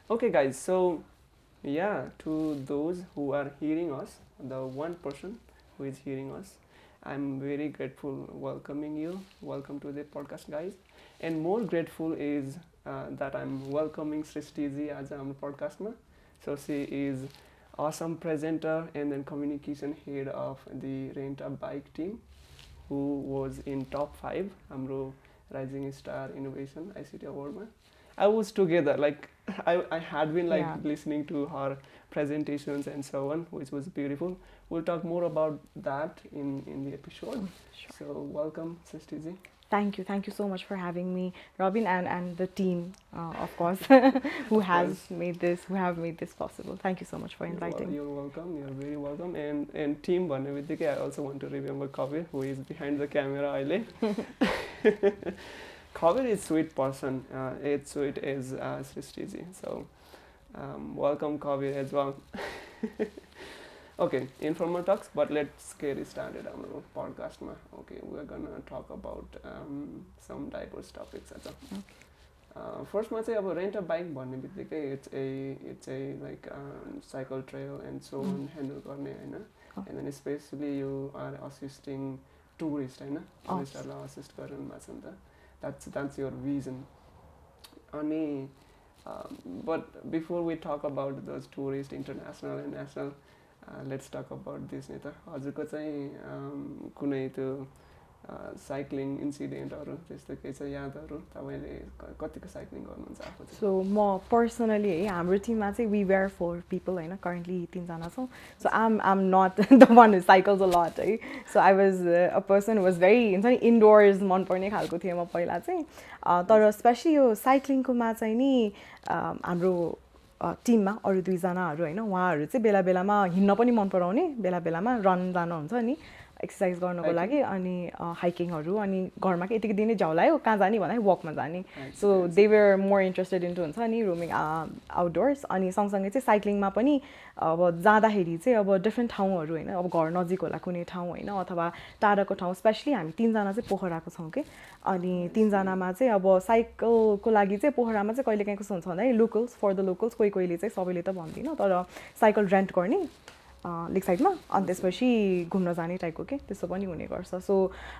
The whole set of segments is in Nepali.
Okay, guys, so yeah, to those who are hearing us, the one person who is hearing us, I'm very grateful welcoming you. Welcome to the podcast, guys. And more grateful is that I'm welcoming Shristi ji as our podcast. Ma. So she is awesome presenter and then communication head of the Rent a Bike team, who was in top 5 हाम्रो Rising Star Innovation ICT Award ma. I was together like I had been like Yeah. listening to her presentations and so on, which was beautiful. We'll talk more about that in the episode. Sure. So welcome, Shristi ji. Thank you so much for having me, Robin, and the team, of course, who Of has course, who have made this possible. Thank you so much for inviting. you're welcome. You're very welcome. And team भन्ने बित्तिकै I also want to remember Kabir, who is behind the camera अहिले. Kabir is sweet person. It's sweet as Shristi ji. So welcome Kabir as well. Okay, informal talks, but let's get started on our podcast. Ma. Okay, we're gonna talk about some diverse topics. Okay. First, ma चाहिँ अब rent a bike भन्ने बित्तिकै it's a like cycle trail and so on handle गर्ने हैन. And then especially you are assisting tourists हैन. Touristहरूलाई assist गर्नु भएको छ नि त. That's your vision. अनि but before we talk about those tourists, international and national, let's talk about this नि त. हजुरको चाहिँ कुनै त्यो साइक्लिङ इन्सिडेन्टहरू त्यस्तो केही छ यादहरू तपाईँले कतिको साइक्लिङ गर्नुहुन्छ आफू चाहिँ? So म पर्सनली है हाम्रो टिममा चाहिँ we were 4 people होइन currently 3 जना छौँ. So I'm not the one who cycles a lot है. So I was a person who was very हुन्छ नि indoors मनपर्ने खालको थिएँ म पहिला चाहिँ. तर स्पेसली यो साइक्लिङकोमा चाहिँ नि हाम्रो टिममा अरू 2 जनाहरू होइन उहाँहरू चाहिँ बेला बेलामा हिँड्न पनि मन पराउने, बेला बेलामा रन जानुहुन्छ नि एक्सर्साइज गर्नको लागि अनि हाइकिङहरू अनि घरमा के यतिकै दिनै झ्याउलायो कहाँ जाने भन्दा वकमा जाने. So they were more interested into हुन्छ नि रोमिङ आउटडोर्स अनि सँगसँगै चाहिँ साइक्लिङमा पनि अब जाँदाखेरि चाहिँ अब डिफ्रेन्ट ठाउँहरू होइन अब घर नजिक होला कुनै ठाउँ होइन अथवा टाढाको ठाउँ स्पेसली हामी 3 जना चाहिँ पोखराको छौँ कि अनि 3 जनामा चाहिँ अब साइकलको लागि चाहिँ पोखरामा चाहिँ कहिले काहीँ कस्तो हुन्छ भन्दाखेरि लोकल्स फर द लोकल्स कोही कोहीले चाहिँ सबैले त भन्दिनँ तर साइकल रेन्ट गर्ने लेक साइडमा अनि त्यसपछि घुम्न जाने टाइपको के त्यस्तो पनि हुने गर्छ. सो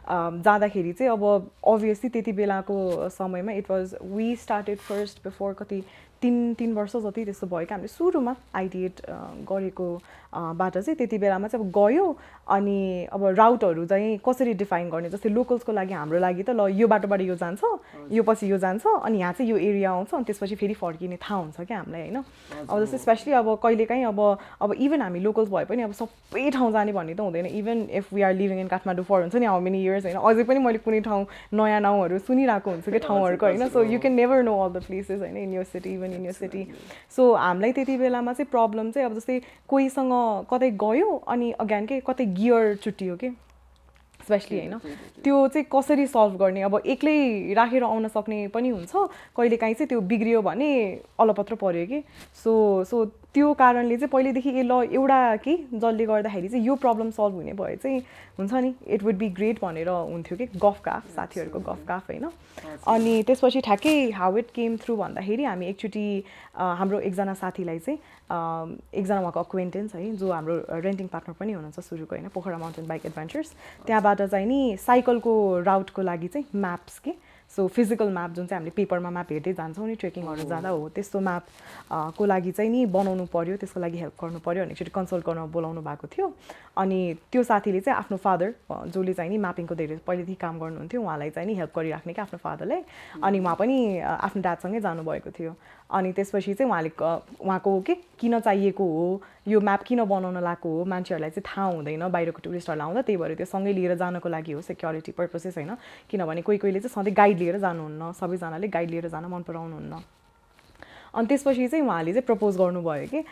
जाँदाखेरि चाहिँ अब अभियसली त्यति बेलाको समयमा it was we started first before कति 3 वर्ष जति त्यस्तो भयो कि हामीले सुरुमा आइडिएट गरेको बाट चाहिँ त्यति बेलामा चाहिँ अब गयो अनि अब राउटहरू चाहिँ कसरी डिफाइन गर्ने जस्तै लोकल्सको लागि हाम्रो लागि त ल यो बाटोबाट यो जान्छ यो पछि यो जान्छ अनि यहाँ चाहिँ यो एरिया आउँछ अनि त्यसपछि फेरि फर्किने थाहा हुन्छ क्या हामीलाई होइन. अब जस्तै स्पेसली अब कहिलेकाहीँ अब इभन हामी लोकल्स भए पनि अब सबै ठाउँ जाने भन्ने त हुँदैन. Even if we are living in Kathmandu for हुन्छ नि हाउ मेनी इयर्स होइन अझै पनि मैले कुनै ठाउँ नयाँ नाउँहरू सुनिरहेको हुन्छु कि ठाउँहरूको होइन. So you can never know all the places होइन in your city even in your city. So हामीलाई त्यति बेलामा चाहिँ प्रब्लम चाहिँ अब जस्तै कोहीसँग कतै गयो अनि अगेन के कतै गियर चुट्टियो कि स्पेसली होइन त्यो चाहिँ कसरी सल्भ गर्ने अब एक्लै राखेर आउन सक्ने पनि हुन्छ कहिलेकाहीँ चाहिँ त्यो बिग्रियो भने अलपत्र पर्यो कि. सो त्यो कारणले चाहिँ पहिलेदेखि ल एउटा कि जसले गर्दाखेरि चाहिँ यो प्रब्लम सल्भ हुने भए चाहिँ हुन्छ नि इट वुड बी ग्रेट भनेर हुन्थ्यो कि गफ गाफ साथीहरूको गफ गाफ होइन. अनि त्यसपछि ठ्याक्कै हाउ इट केम थ्रु भन्दाखेरि हामी एकचोटि हाम्रो एकजना साथीलाई चाहिँ एकजना उहाँको अक्वेन्टेन्स है जो हाम्रो रेन्टिङ पार्टनर पनि हुनुहुन्छ सुरुको होइन पोखरा माउन्टेन बाइक एडभेन्चर्स त्यहाँबाट चाहिँ नि साइकलको राउटको लागि चाहिँ म्याप्स के सो फिजिकल म्याप जुन चाहिँ हामीले पेपरमा म्याप हेर्दै जान्छौँ नि ट्रेकिङहरू जाँदा हो त्यस्तो म्याप को लागि चाहिँ नि बनाउनु पर्यो त्यसको लागि हेल्प गर्नु पर्यो भने एकचोटि कन्सल्ट गर्न बोलाउनु भएको थियो. अनि त्यो साथीले चाहिँ आफ्नो फादर जसले चाहिँ नि म्यापिङको धेरै पहिलेदेखि काम गर्नुहुन्थ्यो उहाँलाई चाहिँ नि हेल्प गरिराख्ने क्या आफ्नो फादरलाई अनि उहाँ पनि आफ्नो ड्याडसँगै जानुभएको थियो. अनि त्यसपछि चाहिँ उहाँको के किन चाहिएको हो यो म्याप किन बनाउन लागेको हो मान्छेहरूलाई चाहिँ थाहा हुँदैन बाहिरको टुरिस्टहरूलाई आउँदा त्यही भएर त्यो सँगै लिएर जानको लागि हो सेक्युरिटी पर्पसेस होइन किनभने कोही कोहीले चाहिँ सधैँ गाइड लिएर जानुहुन्न सबैजनाले गाइड लिएर जान मन पराउनुहुन्न. अनि त्यसपछि चाहिँ उहाँले चाहिँ प्रपोज गर्नुभयो कि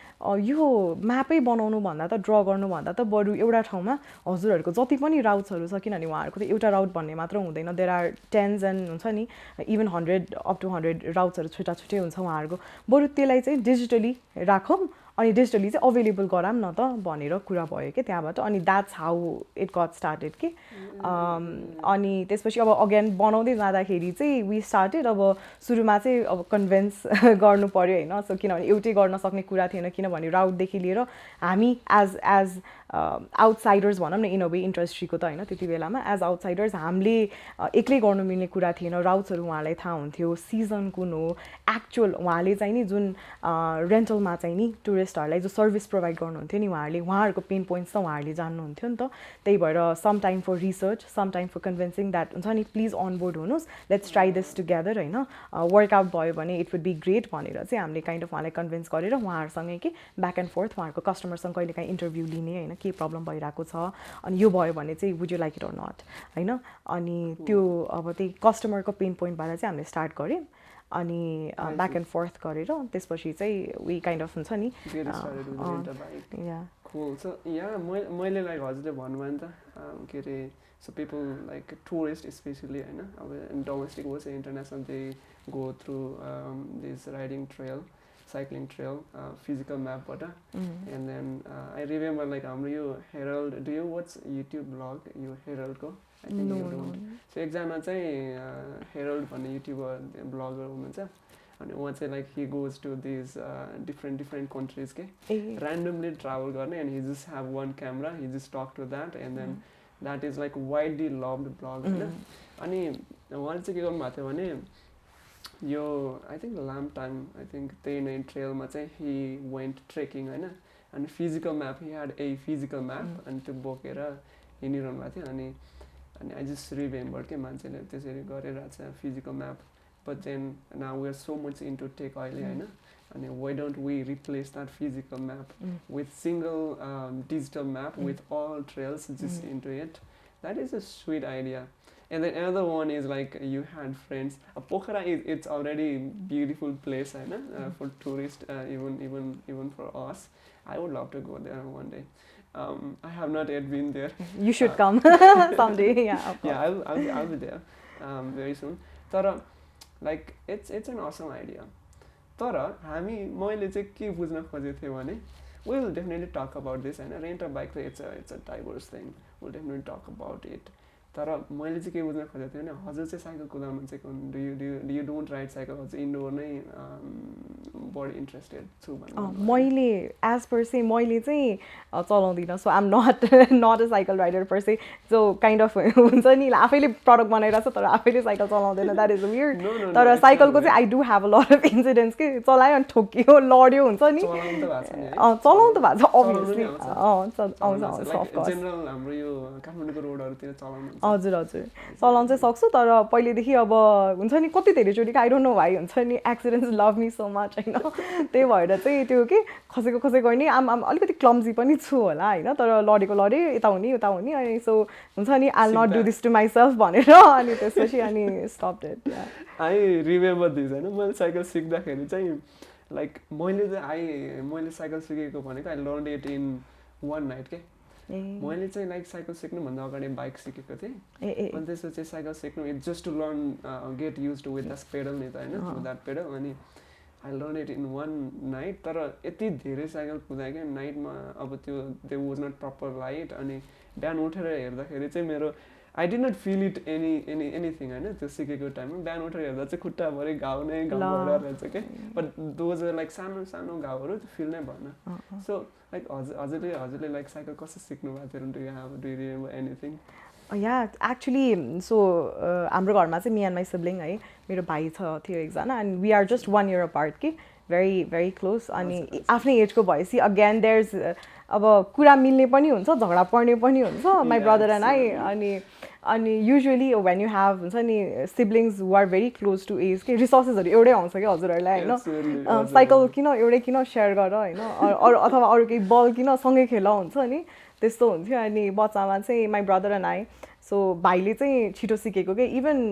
यो म्यापै बनाउनु भन्दा त ड्र गर्नु भन्दा त बरु एउटा ठाउँमा हजुरहरूको जति पनि राउट्सहरू छ किनभने उहाँहरूको त एउटा राउट भन्ने मात्र हुँदैन देयर आर टेन्स एन्ड हुन्छ नि इभन 100 अप टु 100 राउट्सहरू छुट्टा छुट्टै हुन्छ उहाँहरूको बरु त्यसलाई चाहिँ डिजिटली राखौँ अनि डिजिटली चाहिँ अवेलेबल गराम न त भनेर कुरा भयो के त्यहाँबाट अनि that's how it got started के अनि त्यसपछि अब अगेन बनाउँदै जाँदाखेरि चाहिँ वी स्टार्टेड अब सुरुमा चाहिँ अब कन्भिन्स गर्नु पर्यो होइन सो किनभने एउटै गर्न सक्ने कुरा थिएन किनभने राउटदेखि लिएर हामी एज आउटसाइडर्स भनौँ न इन अ वे इन्डस्ट्रीको त होइन त्यति बेलामा एज आउटसाइडर्स हामीले एक्लै गर्नु मिल्ने कुरा थिएन राउट्सहरू उहाँलाई थाहा हुन्थ्यो सिजन कुन हो एक्चुअल उहाँले चाहिँ नि जुन रेन्टलमा चाहिँ नि टुरिस्टहरूलाई जो सर्भिस प्रोभाइड गर्नुहुन्थ्यो नि उहाँहरूको पेन पोइन्ट्स त उहाँहरूले जान्नुहुन्थ्यो नि त त्यही भएर some time for research some time for convincing that हुन्छ नि प्लिज अन बोर्ड हुनुहोस् लेट्स ट्राई दिस टुगेदर होइन वर्कआउट भयो भने इट वुड बी ग्रेट भनेर चाहिँ हामीले काइन्ड अफ उहाँलाई कन्भिन्स गरेर उहाँहरूसँगै कि ब्याक एन्ड फोर्थ उहाँहरूको कस्टमरसँग कहिलेकाहीँ इन्टरभ्यू लिने होइन के प्रब्लम भइरहेको छ अनि यो भयो भने चाहिँ would you like it or not होइन अनि त्यो अब त्यही कस्टमरको पेन पोइन्टबाट चाहिँ हामीले स्टार्ट गऱ्यौँ अनि ब्याक एन्ड फोर्थ गरेर त्यसपछि चाहिँ वी काइन्ड अफ हुन्छ नि मैले लाइक हजुरले भन्नुभयो नि त के अरे so people like tourist specially होइन अब डोमेस्टिक होस् international they go through this riding trail cycling trail physical map and then I remember like हाम्रो यो Herald do you watch YouTube blog यो Herald को I think you don't so एकजना चाहिँ Herald भन्ने YouTuber blogger हुनुहुन्छ अनि उहाँ चाहिँ like he goes to these different countries के randomly travel गर्ने and he just have one camera he just talk to that and then that is like widely loved blog हैन अनि उहाँले चाहिँ के गर्नु भएको थियो भने यो आई थिङ्क लाम टाइम आई थिङ्क त्यही नै ट्रेलमा चाहिँ हि वेन्ट ट्रेकिङ होइन अनि physical map he had a physical map अनि त्यो बोकेर हिँडिरहनु भएको थियो अनि आई जस्ट रिमेम्बर के मान्छेले त्यसरी गरिरहेको छ physical map but then now we are so much into tech अहिले होइन अनि why don't we replace that physical map with single digital map with all trails just into it that is a sweet idea. And then another one is like you had friends. Pokhara it's already beautiful place, for tourists, even for us. I would love to go there one day. I have not yet been there. You should come someday. Yeah. Yeah, I'll be there very soon. Tara, like it's an awesome idea. Tara, मैले चाहिँ के बुझ्न खोजेको थिएँ भने we'll definitely talk about this and rent a bike it's a diverse thing. We'll definitely talk about it. तर मैले चाहिँ के बुझ्न खोजेको थिएँ भने हजुर चाहिँ साइकल कुदाउनु चाहिँ do you don't ride cycle हजुर इन्डोर नै बढी इन्ट्रेस्टेड छु भन्नु मैले एज पर से मैले चाहिँ चलाउँदिनँ so I'm not a cycle rider per se so kind of हुन्छ नि आफैले प्रडक्ट बनाइरहेको छ तर आफैले साइकल चलाउँदैन द्याट इज वियर्ड तर साइकलको चाहिँ I do have a lot of incidents के चलायो अनि ठोकियो लड्यो हुन्छ नि चलाउनु त भएको छ अभियसली आउँछ जेनरल हाम्रो यो काठमाडौँको रोडहरूतिर चलाउनु हजुर चलाउन चाहिँ सक्छु तर पहिलेदेखि अब हुन्छ नि कति धेरैचोटि आई डोन्ट नो भाइ हुन्छ नि accidents love me so much होइन त्यही भएर चाहिँ त्यो के खसेको नि आम अलिकति क्लम्जी पनि छु होला होइन तर लडेको लडे यता हुने अनि सो हुन्छ नि I not do this to myself भनेर अनि त्यसपछि अनि stop it I remember this होइन मैले साइकल सिक्दाखेरि चाहिँ लाइक मैले साइकल सिकेको भनेको I learn it in one night के मैले चाहिँ लाइक साइकल सिक्नुभन्दा अगाडि बाइक सिकेको थिएँ अनि त्यसपछि साइकल सिक्नु it just to learn get use to with that pedal नि त होइन द्याट पेडल अनि I learn it in one night तर यति धेरै साइकल कुदाएँ क्या नाइटमा अब त्यो they was not proper light अनि बिहान उठेर हेर्दाखेरि चाहिँ मेरो I did not feel it anything होइन त्यो सिकेको टाइममा बिहान उठेर हेर्दा चाहिँ खुट्टाभरि घाउ भएर रहेछ क्या बट दोज लाइक सानो घाउहरू त्यो फिल नै भएन सो लाइक हजुरले लाइक साइकल कसरी सिक्नु भएको थियो do you remember anything yeah actually so हाम्रो घरमा चाहिँ मी एन्ड माई सिब्लिङ है मेरो भाइ थियो एकजना and we are just 1 year apart कि भेरी भेरी क्लोज अनि आफ्नै एजको भएपछि अगेन देयर्स अब कुरा मिल्ने पनि हुन्छ झगडा पर्ने पनि हुन्छ माई ब्रदर एन्ड आई अनि युजुअली वेन यु हेभ हुन्छ नि siblings who are very close to age के रिसोर्सेसहरू एउटै आउँछ क्या हजुरहरूलाई होइन साइकल किन एउटै किन सेयर गर होइन अथवा अरू केही बल किन सँगै खेल हुन्छ नि त्यस्तो हुन्थ्यो अनि बच्चामा चाहिँ my brother and I so भाइले चाहिँ छिटो सिकेको क्या इभन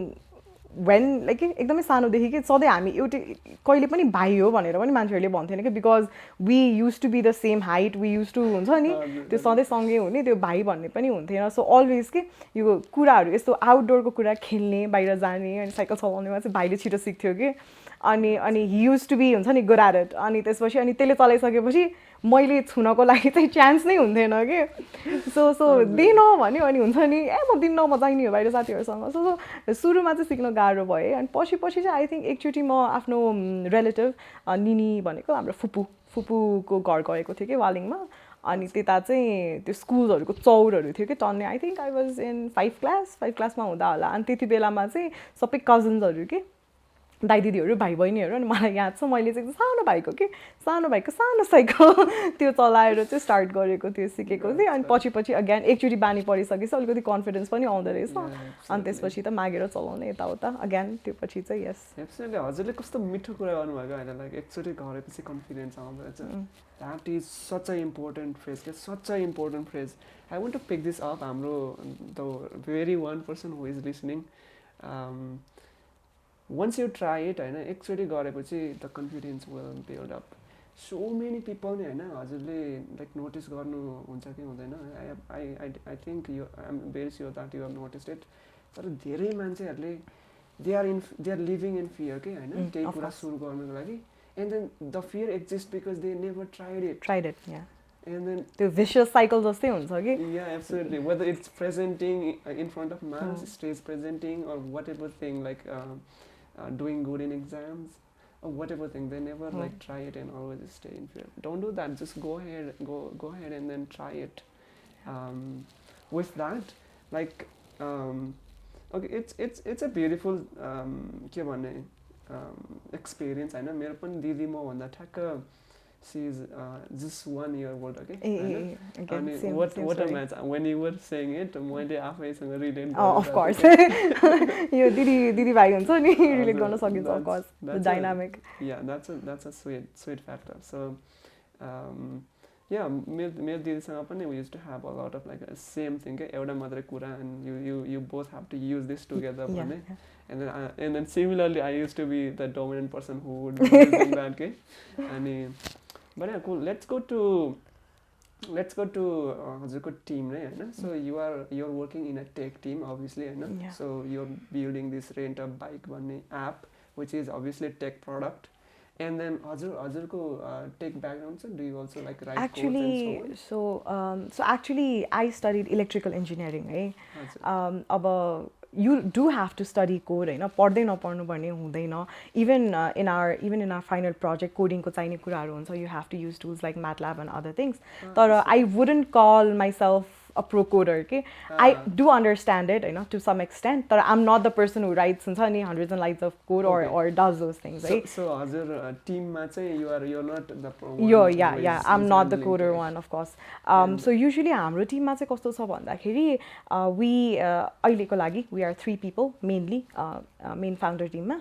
वेन लाइक एकदमै सानोदेखि कि सधैँ हामी एउटै कहिले पनि भाइ हो भनेर पनि मान्छेहरूले भन्थेन कि because we use to be the same height we use to हुन्छ नि त्यो सधैँ सँगै हुने त्यो भाइ भन्ने पनि हुन्थेन सो अलवेज के यो कुराहरू यस्तो आउटडोरको कुरा खेल्ने बाहिर जाने अनि साइकल चलाउनेमा चाहिँ भाइले छिटो सिक्थ्यो कि अनि he used to be हुन्छ नि good at it अनि त्यसपछि अनि त्यसले चलाइसकेपछि मैले छुनको लागि चाहिँ चान्स नै हुन्थेन के सो दिन भन्यो अनि हुन्छ नि म दिन्न म जाइने हो बाहिर साथीहरूसँग सो सुरुमा चाहिँ सिक्न गाह्रो भयो अनि पछि चाहिँ आई थिङ्क एकचोटि म आफ्नो रिलेटिभ निनी भनेको हाम्रो फुपूको घर गएको थिएँ कि वालिङमा अनि त्यता चाहिँ त्यो स्कुलहरूको चौरहरू थियो कि टन्ने I think I was in 5 क्लासमा हुँदा होला अनि त्यति बेलामा चाहिँ सबै कजन्सहरू के दाइ दिदीहरू भाइ बहिनीहरू अनि मलाई याद छ मैले चाहिँ सानो भाइको सानो साइकल त्यो चलाएर चाहिँ स्टार्ट गरेको थियो सिकेको थिएँ अनि पछि अगेन एकचोटि बानी परिसकेपछि अलिकति कन्फिडेन्स पनि आउँदो रहेछ अनि त्यसपछि त मागेर चलाउने यताउता अगेन त्यो पछि चाहिँ यस एब्सोल्युटली हजुरले कस्तो मिठो कुरा गर्नुभएको होइन लाइक एकचोटि गरेपछि कन्फिडेन्स आउँदो रहेछ that is such a important phrase के such a important phrase I want to pick this up हाम्रो the very one person who is listening once you try it होइन एकचोटि गरेपछि the confidence will build up so many people नै होइन हजुरले लाइक नोटिस गर्नुहुन्छ कि हुँदैन I think you I am very sure that you have noticed it तर धेरै मान्छेहरूले they are living in fear के होइन त्यही कुरा सुरु गर्नुको लागि and then the fear exist because they never tried it and then त्यो vicious cycle जस्तै हुन्छ कि yeah absolutely whether it's presenting in front of mass stage presenting or whatever thing like doing good in exams or whatever thing they never like try it and always stay in fear. Don't do that, just go ahead and then try it. With that like okay it's a beautiful के भन्ने experience हैन मेरो पनि दिदी म भन्दा ठ्याक्क she is just 1 year old okay and what a match when you were saying it मैले आफैसँग रिलेट of course यो दिदी भाइ हुन्छ नि रिलेट गर्न सकिन्छ of course the dynamic yeah that's a sweet factor so yeah मेरो दिदीसँग पनि we used to have a lot of like a same thing के एउटा मात्रै कुरा and you both have to use this together भन्ने and then similarly I used to be the dominant person who would be using that के अनि but yeah cool let's go to हजुरको team right हैन so you're working in a tech team obviously हैन so you're building this rent a bike भन्ने app which is obviously tech product and then हजुरको tech background so do you also like write actually codes and so on? So actually I studied electrical engineering है अब you do have to study code हैन पढ्दै नपढ्नु भन्ने हुँदैन even in our final project coding को चाहिने कुराहरु हुन्छ you have to use tools like MATLAB and other things तर I wouldn't call myself a pro coder okay I do understand it you know to some extent but I'm not the person who writes hundreds and lines of code or does those things right so hazur team ma chai you're not the pro one yeah I'm not the coder one of course so usually हाम्रो team ma chai कस्तो छ भन्दाखेरि we अहिलेको लागि we are 3 people mainly main founder team मा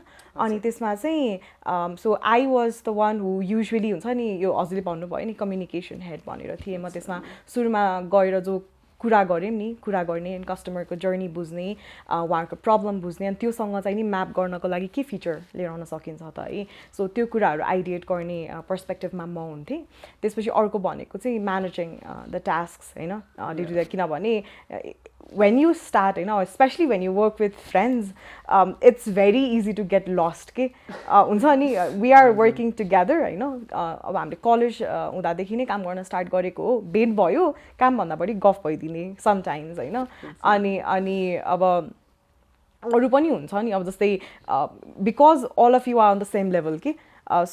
अनि त्यसमा चाहिँ so I was the one who usually हुन्छ नि यो हजुरले भन्नु भयो नि कम्युनिकेसन हेड भनेर थिए म त्यसमा सुरुमा गएर जो कुरा गर्ने अनि कस्टमरको जर्नी बुझ्ने उहाँको प्रब्लम बुझ्ने अनि त्योसँग चाहिँ नि म्याप गर्नको लागि के फिचर लिएर आउन सकिन्छ त है सो त्यो कुराहरू आइडिएट गर्ने पर्सपेक्टिभमा म हुन्थेँ त्यसपछि अर्को भनेको चाहिँ म्यानेजिङ द टास्क्स हैन डे किनभने when you start you know especially when you work with friends it's very easy to get lost के हुन्छ नि we are working together you know अब हामीले कलेज हुँदादेखि नै काम गर्न स्टार्ट गरेको हो बेड भयो काम भन्दा बढी गफ भइदिने समटाइम्स हैन अनि अब अरु पनि हुन्छ नि अब जस्तै because all of you are on the same level के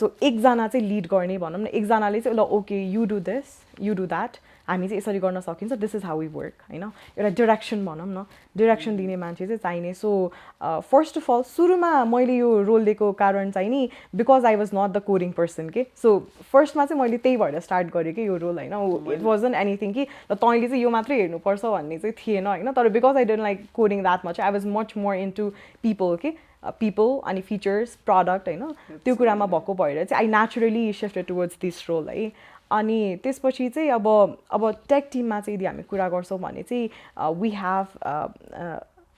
so एकजना चाहिँ लिड गर्ने भनौँ न एकजनाले चाहिँ ल okay you do this you do that हामी चाहिँ यसरी गर्न सकिन्छ this is how we work हैन एउटा डाइरेक्सन भनौँ न डाइरेक्सन दिने मान्छे चाहिँ चाहिने सो फर्स्ट अफ अल सुरुमा मैले यो रोल दिएको कारण चाहिँ नि because I was not the coding person के सो फर्स्टमा चाहिँ मैले त्यही भएर स्टार्ट गरेँ कि यो रोल हैन इट वाजन्ट एनिथिङ कि ल तैँले चाहिँ यो मात्रै हेर्नुपर्छ भन्ने चाहिँ थिएन हैन तर because I don't like coding that much I was much more into people के पिपल अनि फिचर्स प्रडक्ट हैन त्यो कुरामा भएको भएर चाहिँ I naturally shifted towards this role है अनि त्यसपछि चाहिँ अब टेक टिममा चाहिँ यदि हामी कुरा गर्छौँ भने चाहिँ we have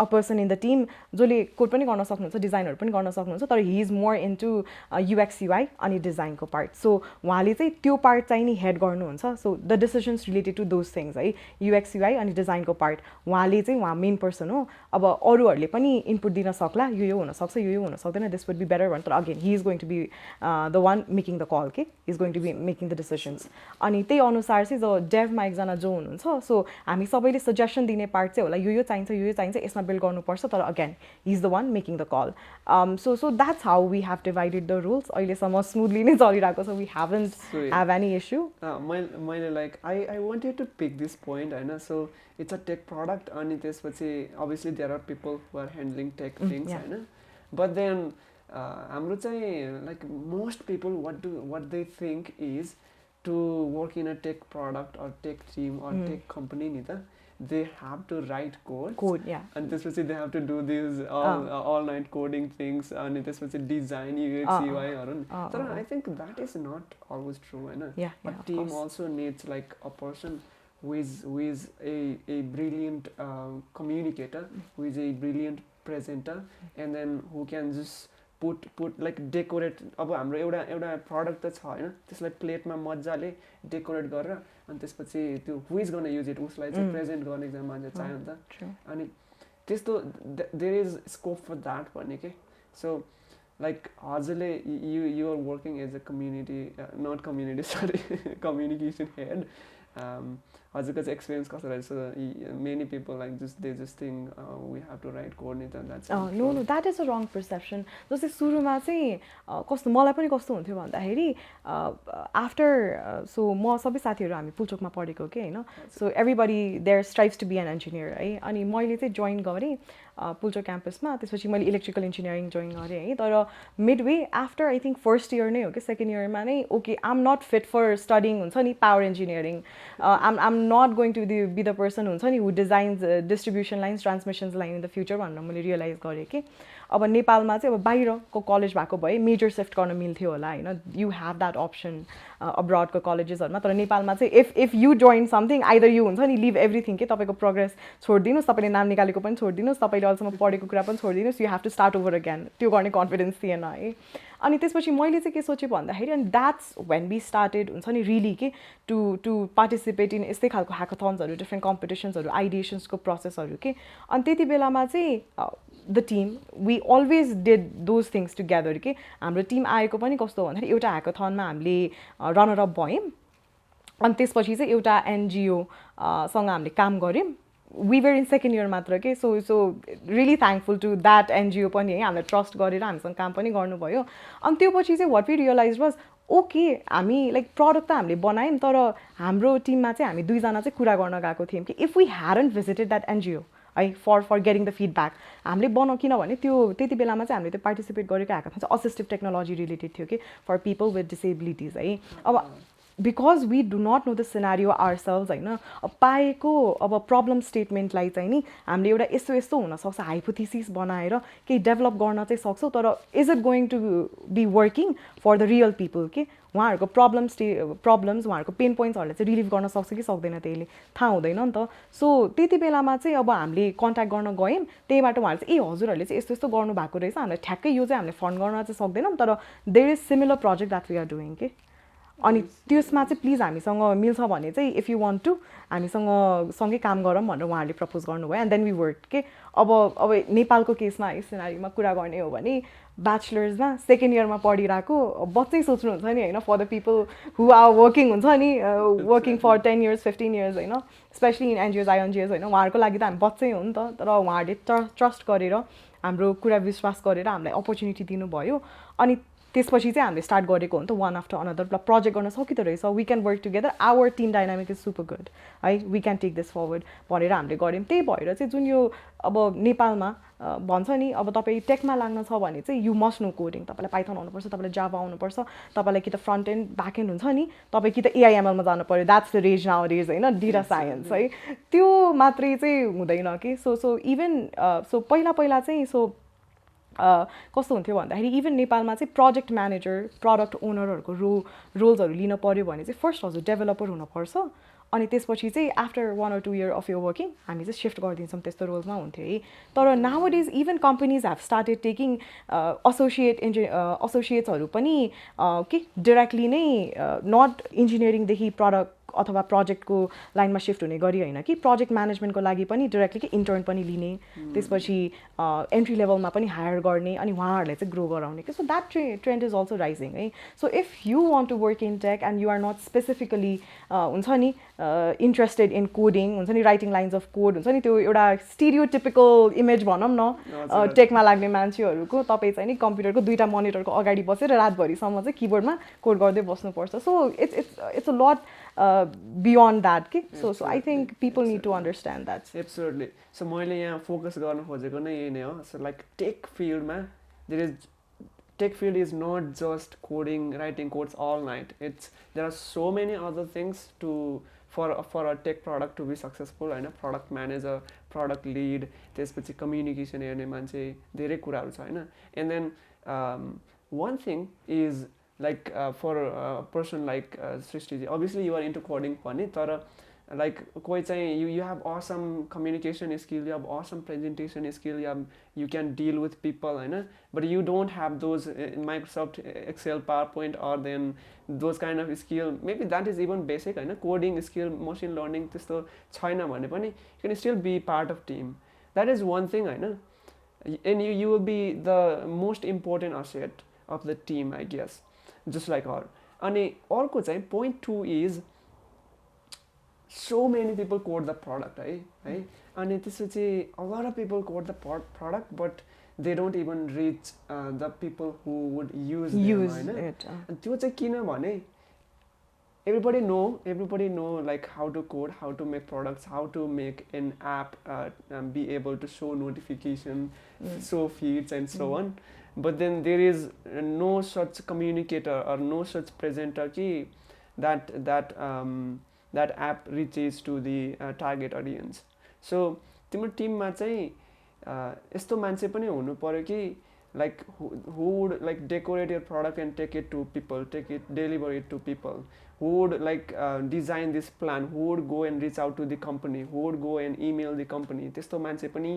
a person in the team जसले कोड पनि गर्न सक्नुहुन्छ डिजाइनहरु पनि गर्न सक्नुहुन्छ तर he is more into UX UI अनि डिजाइनको पार्ट सो उहाँले चाहिँ त्यो पार्ट चाहिँ नि हेड गर्नुहुन्छ so the decisions related to those things है UX UI अनि डिजाइनको पार्ट उहाँले चाहिँ उहाँ मेन पर्सन हो अब अरूहरूले पनि इनपुट दिन सक्ला यो हुन सक्छ यो हुन सक्दैन दिस वुड बी बेटर भन्छ तर again he is going to be the one making the call के is going to be making the decisions अनि त्यही अनुसार चाहिँ जो डेभमा एकजना जो हुनुहुन्छ सो हामी सबैले सजेसन दिने पार्ट चाहिँ होला यो चाहिन्छ यो चाहिन्छ यसमा बिल्ड गर्नुपर्छ तर again he is the one making the call so that's how we have divided the rules अहिलेसम्म स्मुथली नै चलिरहेको छ we haven't have any issue मैले like I wanted to pick this point होइन so it's a tech product अनि त्यसपछि obviously there are people who are handling tech things होइन बट देन हाम्रो चाहिँ like most people what they think is to work in a tech product or tech team or tech company nita they have to write code yeah and this they have to do these all night coding things and this design UX UI or I think that is not always true a team also needs like a person who is a brilliant communicator who is a brilliant presenter and then who can just put like decorate अब हाम्रो एउटा प्रडक्ट त छ हैन त्यसलाई प्लेटमा मज्जाले डेकोरेट गरेर अनि त्यसपछि त्यो हु इज गोना युज इट उसलाई चाहिँ प्रेजेन्ट गर्ने एकजना मान्छे चाहियो नि त अनि त्यस्तो there is scope for that भन्ने के सो लाइक हजुरले you are working as a community not community sorry communication head हजुरको चाहिँ एक्सपिरियन्स कस्तो रहेछ so many people like they just think we have to write code नि त that's no that is a wrong perception जस्तै सुरुमा चाहिँ कस्तो मलाई पनि कस्तो हुन्थ्यो भन्दाखेरि आफ्टर सो म सबै साथीहरू हामी पुल्चोकमा पढेको के होइन so everybody there strives to be an engineer है अनि मैले चाहिँ जोइन गरेँ पुल्चोक क्याम्पसमा त्यसपछि मैले इलेक्ट्रिकल इन्जिनियरिङ जोइन गरेँ है तर midway after I think first year नै हो कि सेकेन्ड इयरमा नै okay I am not fit for studying हुन्छ नि power engineering I'm not going to be the person हुन्छ नि who designs distribution lines transmissions line in the future भनेर मैले रियलाइज गरेँ कि अब नेपालमा चाहिँ अब बाहिरको कलेज भएको भए मेजर सिफ्ट गर्न मिल्थ्यो होला होइन यु हेभ द्याट अप्सन अब्रडको कलेजेसहरूमा तर नेपालमा चाहिँ if you join something either you हुन्छ नि लिभ एभ्रिथिङ के तपाईँको प्रोग्रेस छोडिदिनुहोस् तपाईँले नाम निकालेको पनि छोडिदिनुहोस् तपाईँले अहिलेसम्म पढेको कुरा पनि छोडिदिनुहोस् you have to start over again त्यो गर्ने कन्फिडेन्स थिएन है अनि त्यसपछि मैले चाहिँ के सोचेँ भन्दाखेरि अनि द्याट्स वेन वी स्टार्टेड हुन्छ नि रियली के टु पार्टिसिपेट इन यस्तै खालको ह्याकाथन्सहरू डिफ्रेन्ट कम्पिटिसन्सहरू आइडिएसन्सको प्रोसेसहरू के अनि त्यति बेलामा चाहिँ the team we always did those things together के हाम्रो टिम आएको पनि कस्तो भन्दाखेरि एउटा ह्याकाथनमा हामीले रनर अप भयौँ अनि त्यसपछि चाहिँ एउटा एनजिओसँग हामीले काम गऱ्यौँ we were in second year मात्र के so really thankful to that NGO पनि है हामीलाई ट्रस्ट गरेर हामीसँग काम पनि गर्नुभयो अनि त्यो पछि चाहिँ what we realize was okay हामी लाइक प्रडक्ट त हामीले बनायौँ तर हाम्रो टिममा चाहिँ हामी दुईजना चाहिँ कुरा गर्न गएको थियौँ कि if we hadn't visited that NGO है फर गेटिङ द फिडब्याक हामीले बनाउँ किनभने त्यो त्यति बेलामा चाहिँ हामीले त्यो पार्टिसिपेट गरेको ह्याकाथन चाहिँ असिस्टिभ टेक्नोलोजी रिलेटेड थियो कि फर पिपल विथ डिसेबिलिटिज है अब because we do not know the scenario our होइन अब पाएको अब प्रब्लम स्टेटमेन्टलाई चाहिँ नि हामीले एउटा यस्तो यस्तो हुनसक्छ हाइपोथेसिस बनाएर केही डेभलप गर्न चाहिँ सक्छौँ तर is it going to be working for the real people के उहाँहरूको प्रब्लम्स उहाँहरूको पेन पोइन्ट्सहरूलाई चाहिँ रिलिभ गर्न सक्छ कि सक्दैन त्यसले थाहा हुँदैन नि त सो त्यति बेलामा चाहिँ अब हामीले कन्ट्याक्ट गर्न गयौँ त्यहीबाट उहाँहरूले चाहिँ ए हजुरहरूले चाहिँ यस्तो यस्तो गर्नुभएको रहेछ हामीलाई ठ्याक्कै यो चाहिँ हामीले फन्ड गर्न चाहिँ सक्दैनौँ तर there is similar project that we are doing के अनि त्यसमा चाहिँ प्लिज हामीसँग मिल्छ भने चाहिँ इफ यु वान्ट टु हामीसँग सँगै काम गरौँ भनेर उहाँहरूले प्रपोज गर्नुभयो एन्ड देन वी वर्क के अब नेपालको केसमा है सिनारीमा कुरा गर्ने हो भने ब्याचलर्समा सेकेन्ड इयरमा पढिरहेको बच्चै सोच्नुहुन्छ नि होइन for the people who are working हुन्छ नि वर्किङ फर 10 years 15 years होइन स्पेसली इन एनजिओज आइएनजिओज होइन उहाँहरूको लागि त हामी बच्चै हो नि त तर उहाँहरूले ट्रस्ट गरेर हाम्रो कुरा विश्वास गरेर हामीलाई अपर्च्युनिटी दिनुभयो अनि त्यसपछि चाहिँ हामीले स्टार्ट गरेको हो नि त वान आफ्टर अनदर प्रोजेक्ट गर्न सकिँदो रहेछ we can work together our team dynamic is super good है we can take this forward भनेर हामीले गऱ्यौँ त्यही भएर चाहिँ जुन यो अब नेपालमा भन्छ नि अब तपाईँ टेकमा लाग्न छ भने चाहिँ यु मस्ट नो कोडिङ तपाईँलाई पाइथन आउनुपर्छ तपाईँलाई जावा आउनुपर्छ तपाईँलाई कि त फ्रन्ट एन्ड ब्याक एन्ड हुन्छ नि तपाईँ कि त एआइएमएलमा जानु पऱ्यो that's the rage now rage होइन डेटा साइन्स है त्यो मात्रै चाहिँ हुँदैन कि सो इभन सो पहिला चाहिँ सो कस्तो हुन्थ्यो भन्दाखेरि इभन नेपालमा चाहिँ प्रोजेक्ट म्यानेजर प्रडक्ट ओनरहरूको रोल्सहरू लिन पऱ्यो भने चाहिँ फर्स्ट हजुर डेभलपर हुनुपर्छ अनि त्यसपछि चाहिँ after 1 or 2 year of your working हामी चाहिँ शिफ्ट गरिदिन्छौँ त्यस्तो रोलमा हुन्थ्यो है तर nowadays even companies have started taking एसोसिएट्सहरू पनि के डाइरेक्टली नै नट इन्जिनियरिङदेखि प्रडक्ट अथवा प्रोजेक्टको लाइनमा शिफ्ट हुने गरी होइन कि प्रोजेक्ट म्यानेजमेन्टको लागि पनि डाइरेक्टली कि इन्टर्न पनि लिने त्यसपछि एन्ट्री लेभलमा पनि हायर गर्ने अनि उहाँहरूले चाहिँ ग्रो गराउने कि so that trend is also rising है so if you want to work in tech and you are not specifically हुन्छ नि इन्ट्रेस्टेड इन कोडिङ हुन्छ नि राइटिङ लाइन्स अफ कोड हुन्छ नि त्यो एउटा स्टिरियोटिपिकल इमेज भनौँ न टेकमा लाग्ने मान्छेहरूको तपाईँ चाहिँ नि कम्प्युटरको 2टा मोनिटरको अगाडि बसेर रातभरिसम्म चाहिँ किबोर्डमा कोड गर्दै बस्नुपर्छ so it's a lot beyond that so I think people need to understand that absolutely so मैले यहाँ फोकस गर्न खोजेको नै यही नै हो so like tech field मा tech field is not just coding writing codes all night there are so many other things for a tech product to be successful हैन product manager product lead त्यसपछि communication हेर्ने मान्छे धेरै कुराहरु छ हैन and then one thing is like for a person like Shristi ji obviously you are into coding pani tara like koi chahi you have awesome communication skill you have awesome presentation skill you can deal with people haina but you don't have those Microsoft Excel PowerPoint or then those kind of skill maybe that is even basic haina coding skill machine learning testo chaina bhane pani you can still be part of team that is one thing haina and you will be the most important asset of the team I guess just like her अनि अर्को चाहिँ point 2 is so many people code the product है अनि त्यसपछि a lot of people code the product but they don't even reach the people who would use them it अनि त्यो चाहिँ किन भने everybody know like how to code how to make products how to make an app be able to show notification show feeds and so on but then there is no such communicator or no such presenter ki that app reaches to the target audience so timo team ma chahi yesto manche pani hunu paryo ki like who would like decorate your product and take it to people deliver it to people who would like design this plan who would go and reach out to the company who would go and email the company testo manche pani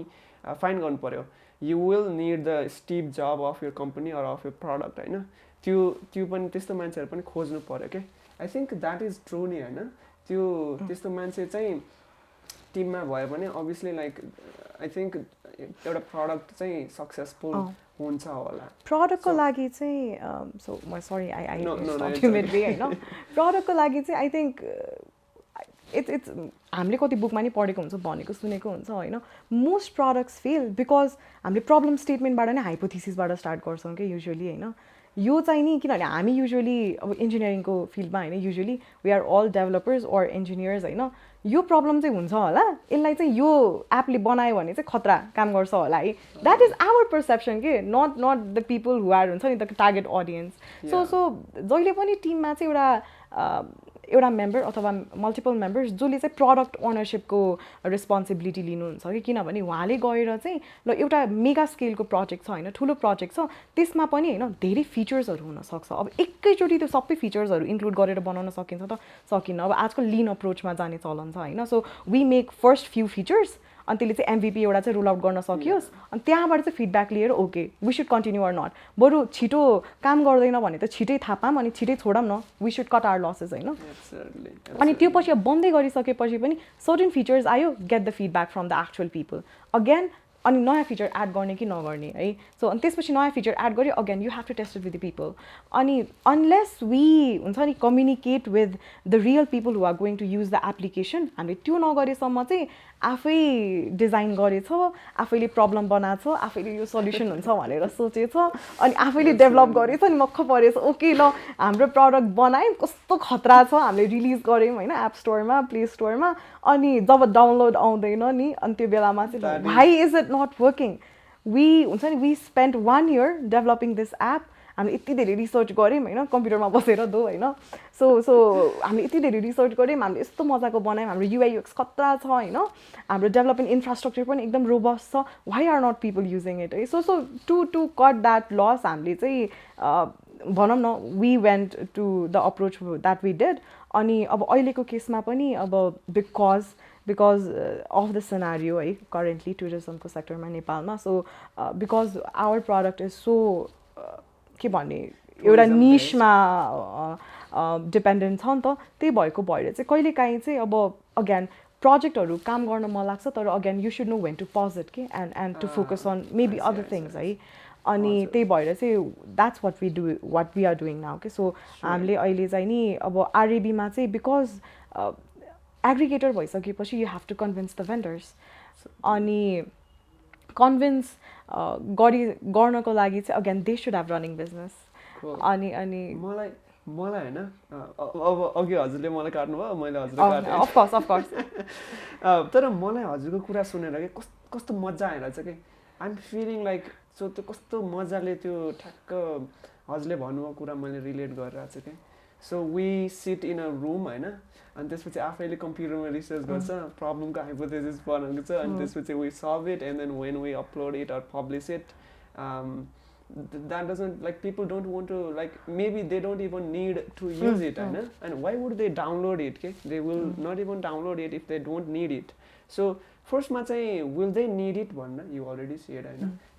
find garnu paryo you will need the Steve Jobs of your company or of your product हैन त्यो पनि त्यस्तो मान्छेहरु पनि खोज्नु पर्यो के I think that is true नि हैन त्यो त्यस्तो मान्छे चाहिँ टिममा भयो भने obviously like I think एउटा प्रोडक्ट चाहिँ सक्सेसफुल हुन्छ होला प्रोडक्टको लागि चाहिँ so म sorry I stopped you midway हैन प्रोडक्टको लागि चाहिँ I think it's हामीले कति बुकमा नि पढेको हुन्छ भनेको सुनेको हुन्छ हैन मोस्ट प्रोडक्ट्स फेल बिकज हामीले प्रब्लम स्टेटमेन्टबाट नै हाइपोथेसिसबाट स्टार्ट गर्छौं के युजुअली हैन यो चाहिँ नि किनभने हामी युजुअली अब इन्जिनियरिङको फिल्डमा हैन usually we are all developers or engineers हैन यो प्रब्लम चाहिँ हुन्छ होला यसलाई चाहिँ यो एपले बनायो भने चाहिँ खतरा काम गर्छ होला है द्याट इज आवर पर्सेप्सन के not the people who are हुन्छ नि द टार्गेट अडियन्स सो जहिले पनि टिममा चाहिँ एउटा मेम्बर अथवा मल्टिपल मेम्बर्स जसले चाहिँ प्रडक्ट ओनरसिपको रेस्पोन्सिबिलिटी लिनुहुन्छ कि किनभने उहाँले गएर चाहिँ ल एउटा मेगा स्केलको प्रोजेक्ट छ हैन ठुलो प्रोजेक्ट छ त्यसमा पनि हैन धेरै फिचर्सहरू हुन सक्छ अब एकैचोटि त्यो सबै फिचर्सहरू इन्क्लुड गरेर बनाउन सकिन्छ त सकिन्न अब आजकल लिन अप्रोचमा जाने चलन छ हैन so we make first few features अनि त्यसले चाहिँ एमभीपी एउटा चाहिँ रोल आउट गर्न सकियोस् अनि त्यहाँबाट चाहिँ फिडब्याक लिएर okay we should continue or not बरु छिटो काम गर्दैन भने त छिटै थाहा पाऊँ अनि छिटै छोडौँ न we should cut our losses हैन अनि त्यो पछि बन्दै गरिसकेपछि पनि सर्टेन फिचर्स आयो get the feedback from the actual people again अनि नयाँ फिचर एड गर्ने कि नगर्ने है सो अनि त्यसपछि नयाँ फिचर एड गर्यो again you have to test it with the people अनि अनलेस वी हुन्छ नि communicate with the real people who are going to use the application हामीले त्यो नगरेसम्म चाहिँ आफै डिजाइन गरेछ आफैले प्रब्लम बनाएछ आफैले यो सल्युसन हुन्छ भनेर सोचेछ अनि आफैले डेभलप गरेछ नि मक्ख परेछ ओके ल हाम्रो प्रडक्ट बनायौँ कस्तो खतरा छ हामीले रिलिज गऱ्यौँ हैन एप स्टोरमा प्ले स्टोरमा अनि जब डाउनलोड आउँदैन नि अनि त्यो बेलामा चाहिँ why is it not working we हुन्छ नि we spend 1 year developing this app हामीले यति धेरै रिसर्च गऱ्यौँ हैन कम्प्युटरमा बसेर दो हैन सो हामीले यति धेरै रिसर्च गऱ्यौँ हामीले यस्तो मजाको बनायौँ हाम्रो युआई युएक्स खतरा छ हैन हाम्रो डेभलपमेन्ट इन्फ्रास्ट्रक्चर पनि एकदम रोबस्ट छ why are not people using it है so to cut that loss हामीले चाहिँ भनौँ न we went to the approach that we did अनि अब अहिलेको केसमा पनि अब because of the scenario है currently tourismको सेक्टरमा नेपालमा so because our product is so के भन्ने एउटा निशमा डिपेन्डेन्ट छ नि त त्यही भएको भएर चाहिँ कहिलेकाहीँ चाहिँ अब अगेन प्रोजेक्टहरू काम गर्न मन लाग्छ तर again you should know when to pause it के and to focus on maybe other things है अनि त्यही भएर चाहिँ that's what we are doing now के सो हामीले अहिले चाहिँ नि अब आरएबीमा चाहिँ बिकज एग्रिगेटर भइसकेपछि you have to convince the vendors अनि कन्भिन्स गर्नको लागि चाहिँ again they should have running business अनि मलाई हैन अब अघि हजुरले मलाई काट्नुभयो मैले हजुरले काटेँ अफ कोर्स तर मलाई हजुरको कुरा सुनेर के कस्तो मजा आइरहेछ कि I am feeling like so त्यो कस्तो मजाले त्यो ठ्याक्क हजुरले भन्नुभयो कुरा मैले रिलेट गरिरहेको छु कि so we sit in a room हैन अनि त्यसपछि आफैले कम्प्युटरमा रिसर्च गर्छ प्रब्लमको हाइपोथेसिस बनाएको छ अनि त्यसपछि we solve it and then when we upload it or publish it that doesn't like people don't want to like maybe they don't even need to use it and why would they download it okay? They will not even download it if they don't need it so first ma chai will they need it bhanna you already said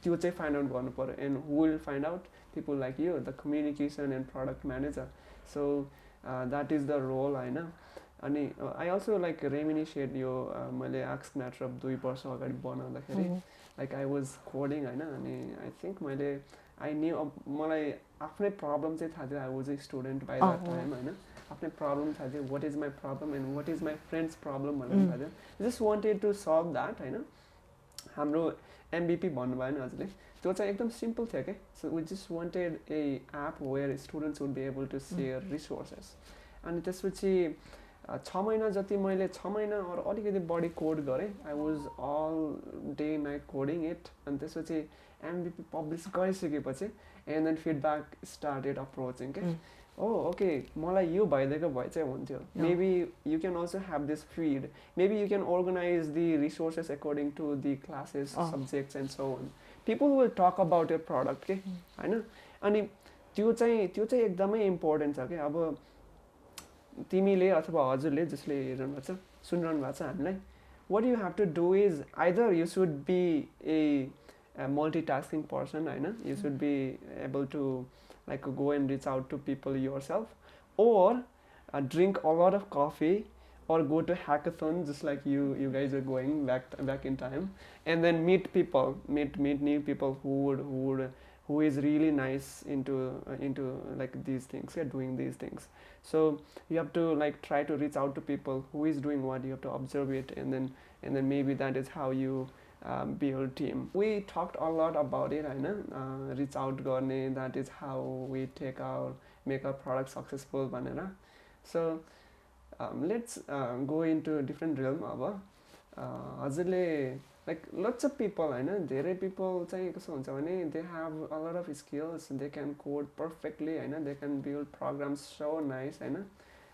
tyo chai find out garnu paryo and who will find out people like you the communication and product manager so that is the role अनि I also like reminiscent यो मैले ask matter of 2 वर्ष अगाडि बनाउँदाखेरि like I was coding अनि I think मैले I knew मलाई आफ्नै प्रब्लम चाहिँ थाहा थियो I was a student by that time आफ्नै प्रब्लम थाहा थियो what is my problem and what is my friend's problem भनेर थाहा थियो just wanted to solve that हाम्रो MVP भन्नुभयो नि हजुरले त्यो चाहिँ एकदम सिम्पल थियो के so we just wanted a app where students would be able to share resources अनि त्यसपछि 6 महिना जति मैले 6 महिना अर अलिकति बढी कोड गरेँ I was all day night coding it अनि त्यसपछि एमबिपी पब्लिस गरिसकेपछि and then feedback started approaching के ओके मलाई यो भइदिएको भए चाहिँ हुन्थ्यो maybe you can also have this feed maybe you can organise the resources according to the classes subjects and so on people will talk about your product के होइन अनि त्यो चाहिँ एकदमै इम्पोर्टेन्ट छ कि अब तिमीले अथवा हजुरले जसले हेर्नु भएको छ सुनिरहनु भएको छ हामीलाई what you have to do is either you should be a multitasking person you should be able to like go and reach out to people yourself or drink a lot of coffee or go to hackathon just like you guys are going back in time and then meet people meet new people who is really nice into like these things doing these things so you have to like try to reach out to people who is doing what you have to observe it and then maybe that is how you build team we talked a lot about it reach out गर्ने that is how we make our product successful भनेर so let's go into a different realm अब हजुरले like lots of people धेरै people चाहिँ कस्तो हुन्छ भने they have a lot of skills they can code perfectly they can build programs so nice then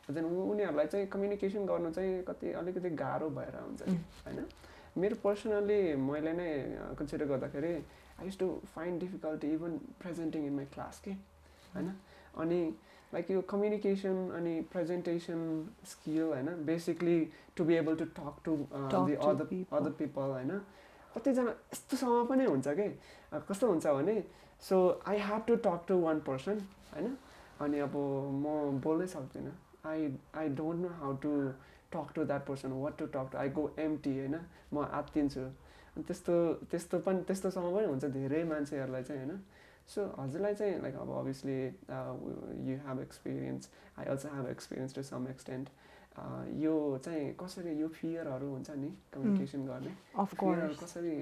उनीहरूलाई चाहिँ कम्युनिकेसन गर्नु चाहिँ कति अलिकति गाह्रो भएर हुन्छ मेरो पर्सनली मैले नै कन्सिडर गर्दाखेरि I used to find difficulty even presenting in my class के अनि like your communication अनि presentation skill basically to be able to talk to the other people कतिजना यस्तोसँग पनि हुन्छ के कस्तो हुन्छ भने so I have to talk to one person अनि अब म बोल्नै सक्दिनँ I don't know how to talk to that person what to talk to I go empty म आत्तिन्छु अनि त्यस्तोसँग पनि हुन्छ धेरै मान्छेहरूलाई चाहिँ So हजुरलाई चाहिँ like obviously you have experience I also have experience to some extent यो चाहिँ कसरी यो फियरहरू हुन्छ नि कम्युनिकेसन गर्ने अफ कोर्स कसरी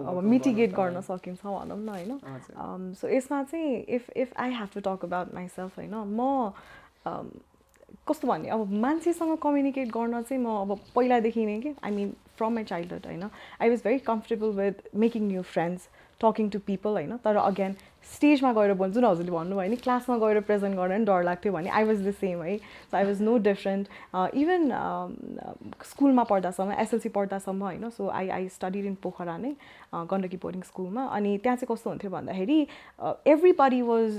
अब मिटिगेट गर्न सकिन्छ भनौँ न हैन सो यसमा चाहिँ if I have to talk about myself हैन म कस्तो भन्ने अब मान्छेसँग कम्युनिकेट गर्न चाहिँ म अब पहिलादेखि नै के I mean from my childhood हैन I was very comfortable with making new friends talking to people तर again स्टेजमा गएर बोल्नु जुन हजुरले भन्नुभयो नि क्लासमा गएर प्रेजेन्ट गर्न नि डर लाग्थ्यो भने आई वाज द सेम है so I was no different even स्कुलमा पढ्दासम्म एसएलसी पढ्दासम्म होइन so I studied in Pokhara नै गण्डकी बोर्डिङ स्कुलमा अनि त्यहाँ चाहिँ कस्तो हुन्थ्यो भन्दाखेरि एभ्रीबडी वाज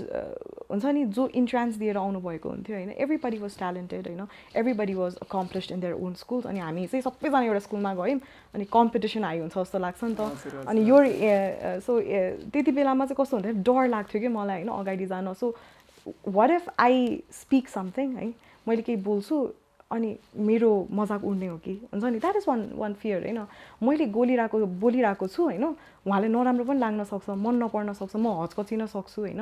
हुन्छ नि जो इन्ट्रान्स दिएर आउनुभएको हुन्थ्यो होइन एभ्रीबडी वाज ट्यालेन्टेड होइन everybody was accomplished in their own schools अनि हामी चाहिँ सबैजना एउटा स्कुलमा गयौँ अनि कम्पिटिसन हाई हुन्छ जस्तो लाग्छ नि त अनि यो सो त्यति बेलामा चाहिँ कस्तो हुन्थ्यो डर लाग्थ्यो कि मलाई होइन अगाडि जान so what if I speak something है मैले केही बोल्छु अनि मेरो मजाक उड्ने हो कि हुन्छ नि द्याट इज वान फियर होइन मैले बोलिरहेको छु होइन उहाँले नराम्रो पनि लाग्न सक्छ मन नपर्न सक्छ म हचकचिन सक्छु होइन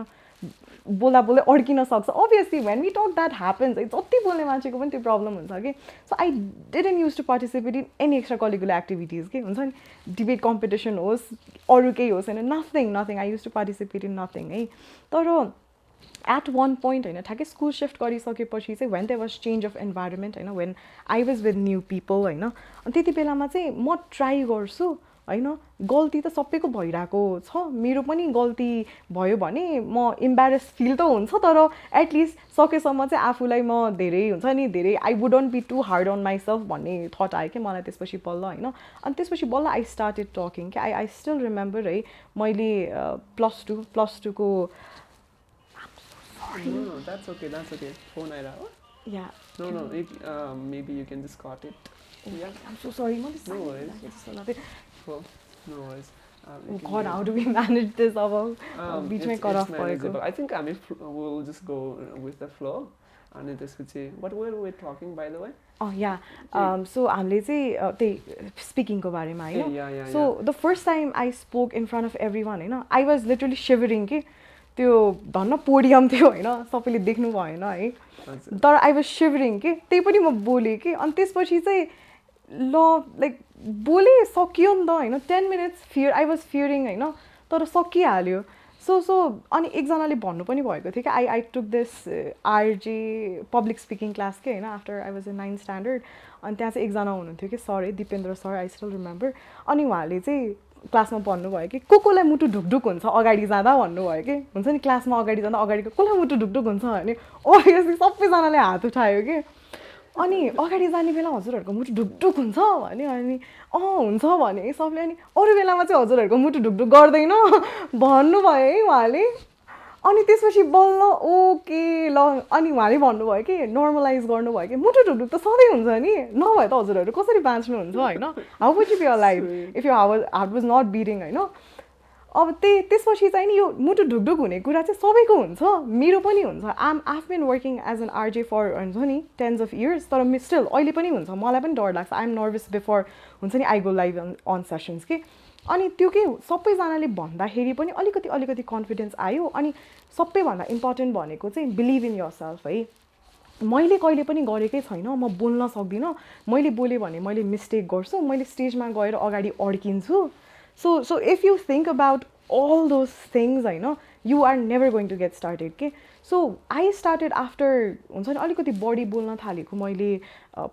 बोल्दा बोल्दै अड्किन सक्छ obviously when we talk that happens है जति बोल्ने मान्छेको पनि त्यो प्रब्लम हुन्छ कि so I didn't use to participate in any extracurricular activities के हुन्छ नि डिबेट कम्पिटिसन होस् अरू केही होस् होइन nothing I used to participate in nothing है तर एट वान पोइन्ट होइन ठ्याक्कै स्कुल सिफ्ट गरिसकेपछि चाहिँ when there was change of environment होइन when I was with new people होइन अनि त्यति बेलामा चाहिँ म ट्राई गर्छु होइन गल्ती त सबैको भइरहेको छ मेरो पनि गल्ती भयो भने म इम्बारेस फिल त हुन्छ तर एटलिस्ट सकेसम्म चाहिँ आफूलाई म धेरै हुन्छ नि धेरै I wouldn't be too hard on myself भन्ने थट आयो कि मलाई त्यसपछि बल्ल होइन अनि त्यसपछि बल्ल आई स्टार्टेड टकिङ कि आई स्टिल रिमेम्बर है मैले प्लस टूको No, that's okay. Phone आइरा हो? Yeah. No. Maybe you can just cut it. Oh, yeah. I'm so sorry. No worries. Well, no worries. Oh God, how do we manage this? Between cut off manageable. I think we'll just go with the flow. And त्यसपछि what were we talking by the way? Oh yeah. So हामीले चाहिँ त्यही स्पिकिङको बारेमा होइन. Yeah. So the first time I spoke in front of everyone होइन I was literally shivering कि त्यो धन्न पोडियम थियो होइन सबैले देख्नु भएन है तर आई वाज शिवरिङ कि त्यही पनि म बोलेँ कि अनि त्यसपछि चाहिँ ल लाइक बोले सकियो नि त होइन 10 मिनट्स फियर आई वाज फियरिङ होइन तर सकिहाल्यो सो अनि एकजनाले भन्नु पनि भएको थियो कि I took this RJ public speaking class के होइन after I was in 9th standard अनि त्यहाँ चाहिँ एकजना हुनुहुन्थ्यो कि सर है Dipendra sir I still remember अनि उहाँले चाहिँ क्लासमा भन्नुभयो कि कोलाई मुटु ढुकढुक हुन्छ अगाडि जाँदा भन्नुभयो कि हुन्छ नि क्लासमा अगाडि जाँदा अगाडिको कसलाई मुटु ढुकढुक हुन्छ भने ओभियसली सबैजनाले हात उठायो कि अनि अगाडि जाने बेला हजुरहरूको मुटु ढुकढुक हुन्छ भने अनि हुन्छ भने सबले अनि अरू बेलामा चाहिँ हजुरहरूको मुटु ढुकढुक गर्दैन भन्नुभयो है उहाँले अनि त्यसपछि बल्ल ओके ल अनि उहाँले भन्नुभयो कि नर्मलाइज गर्नुभयो कि मुटु ढुकढुक त सधैँ हुन्छ नि नभए त हजुरहरू कसरी बाँच्नुहुन्छ होइन how would you be alive if you heart was not beating होइन अब त्यसपछि चाहिँ नि यो मुटु ढुकढुक हुने कुरा चाहिँ सबैको हुन्छ मेरो पनि हुन्छ I've been working as an RJ for हुन्छ नि 10s of years तर स्टिल अहिले पनि हुन्छ मलाई पनि डर लाग्छ आई एम नर्भस बिफोर हुन्छ नि I go live on sessions कि अनि त्यो के सबैजनाले भन्दाखेरि पनि अलिकति कन्फिडेन्स आयो अनि सबैभन्दा इम्पोर्टेन्ट भनेको चाहिँ बिलिभ इन योरसेल्फ है मैले कहिले पनि गरेकै छैन म बोल्न सक्दिनँ मैले बोलेँ भने मैले मिस्टेक गर्छु मैले स्टेजमा गएर अगाडि अड्किन्छु so if you think about all those things होइन you are never going to get started के so I started after हुन्छ नि अलिकति बढी बोल्न थालेको मैले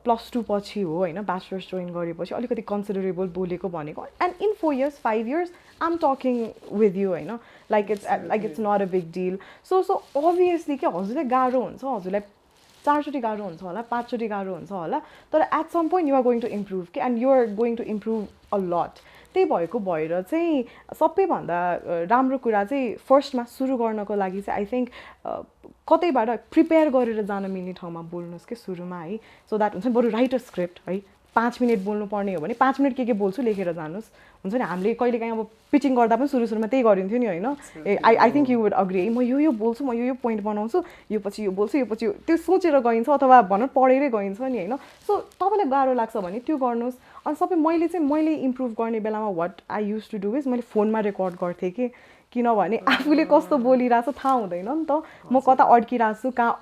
+2 पछि हो होइन ब्याचलर्स जोइन गरेपछि अलिकति कन्सिडरेबल बोलेको भनेको and in 4 years 5 years I'm talking with you होइन like it's not a big deal so obviously के हजुरलाई गाह्रो हुन्छ हजुरलाई 4 चोटि गाह्रो हुन्छ होला 5 चोटि गाह्रो हुन्छ होला तर at some point you are going to improve के and you are going to improve a lot त्यही भएको भएर चाहिँ सबैभन्दा राम्रो कुरा चाहिँ फर्स्टमा सुरु गर्नको लागि चाहिँ आई थिङ्क कतैबाट प्रिपेयर गरेर जान मिल्ने ठाउँमा बोल्नुहोस् कि सुरुमा है सो द्याट हुन्छ नि बरु राइट अ स्क्रिप्ट है 5 मिनट बोल्नु पर्ने हो भने 5 मिनट के बोल्छु लेखेर जानुहोस् हुन्छ नि हामीले कहिलेकाहीँ अब पिचिङ गर्दा पनि सुरुमा त्यही गरिन्थ्यो नि होइन I think you would agree म यो बोल्छु म यो पोइन्ट बनाउँछु यो पछि यो बोल्छु यो पछि त्यो सोचेर गइन्छ अथवा भनौँ पढेरै गइन्छ नि होइन सो तपाईँलाई गाह्रो लाग्छ भने त्यो गर्नुहोस् अनि सबै मैले इम्प्रुभ गर्ने बेलामा what I used to do is मैले फोनमा रेकर्ड गर्थेँ कि किनभने आफूले कस्तो बोलिरहेको छ थाहा हुँदैन नि त म कता अड्किरहेको छु कहाँ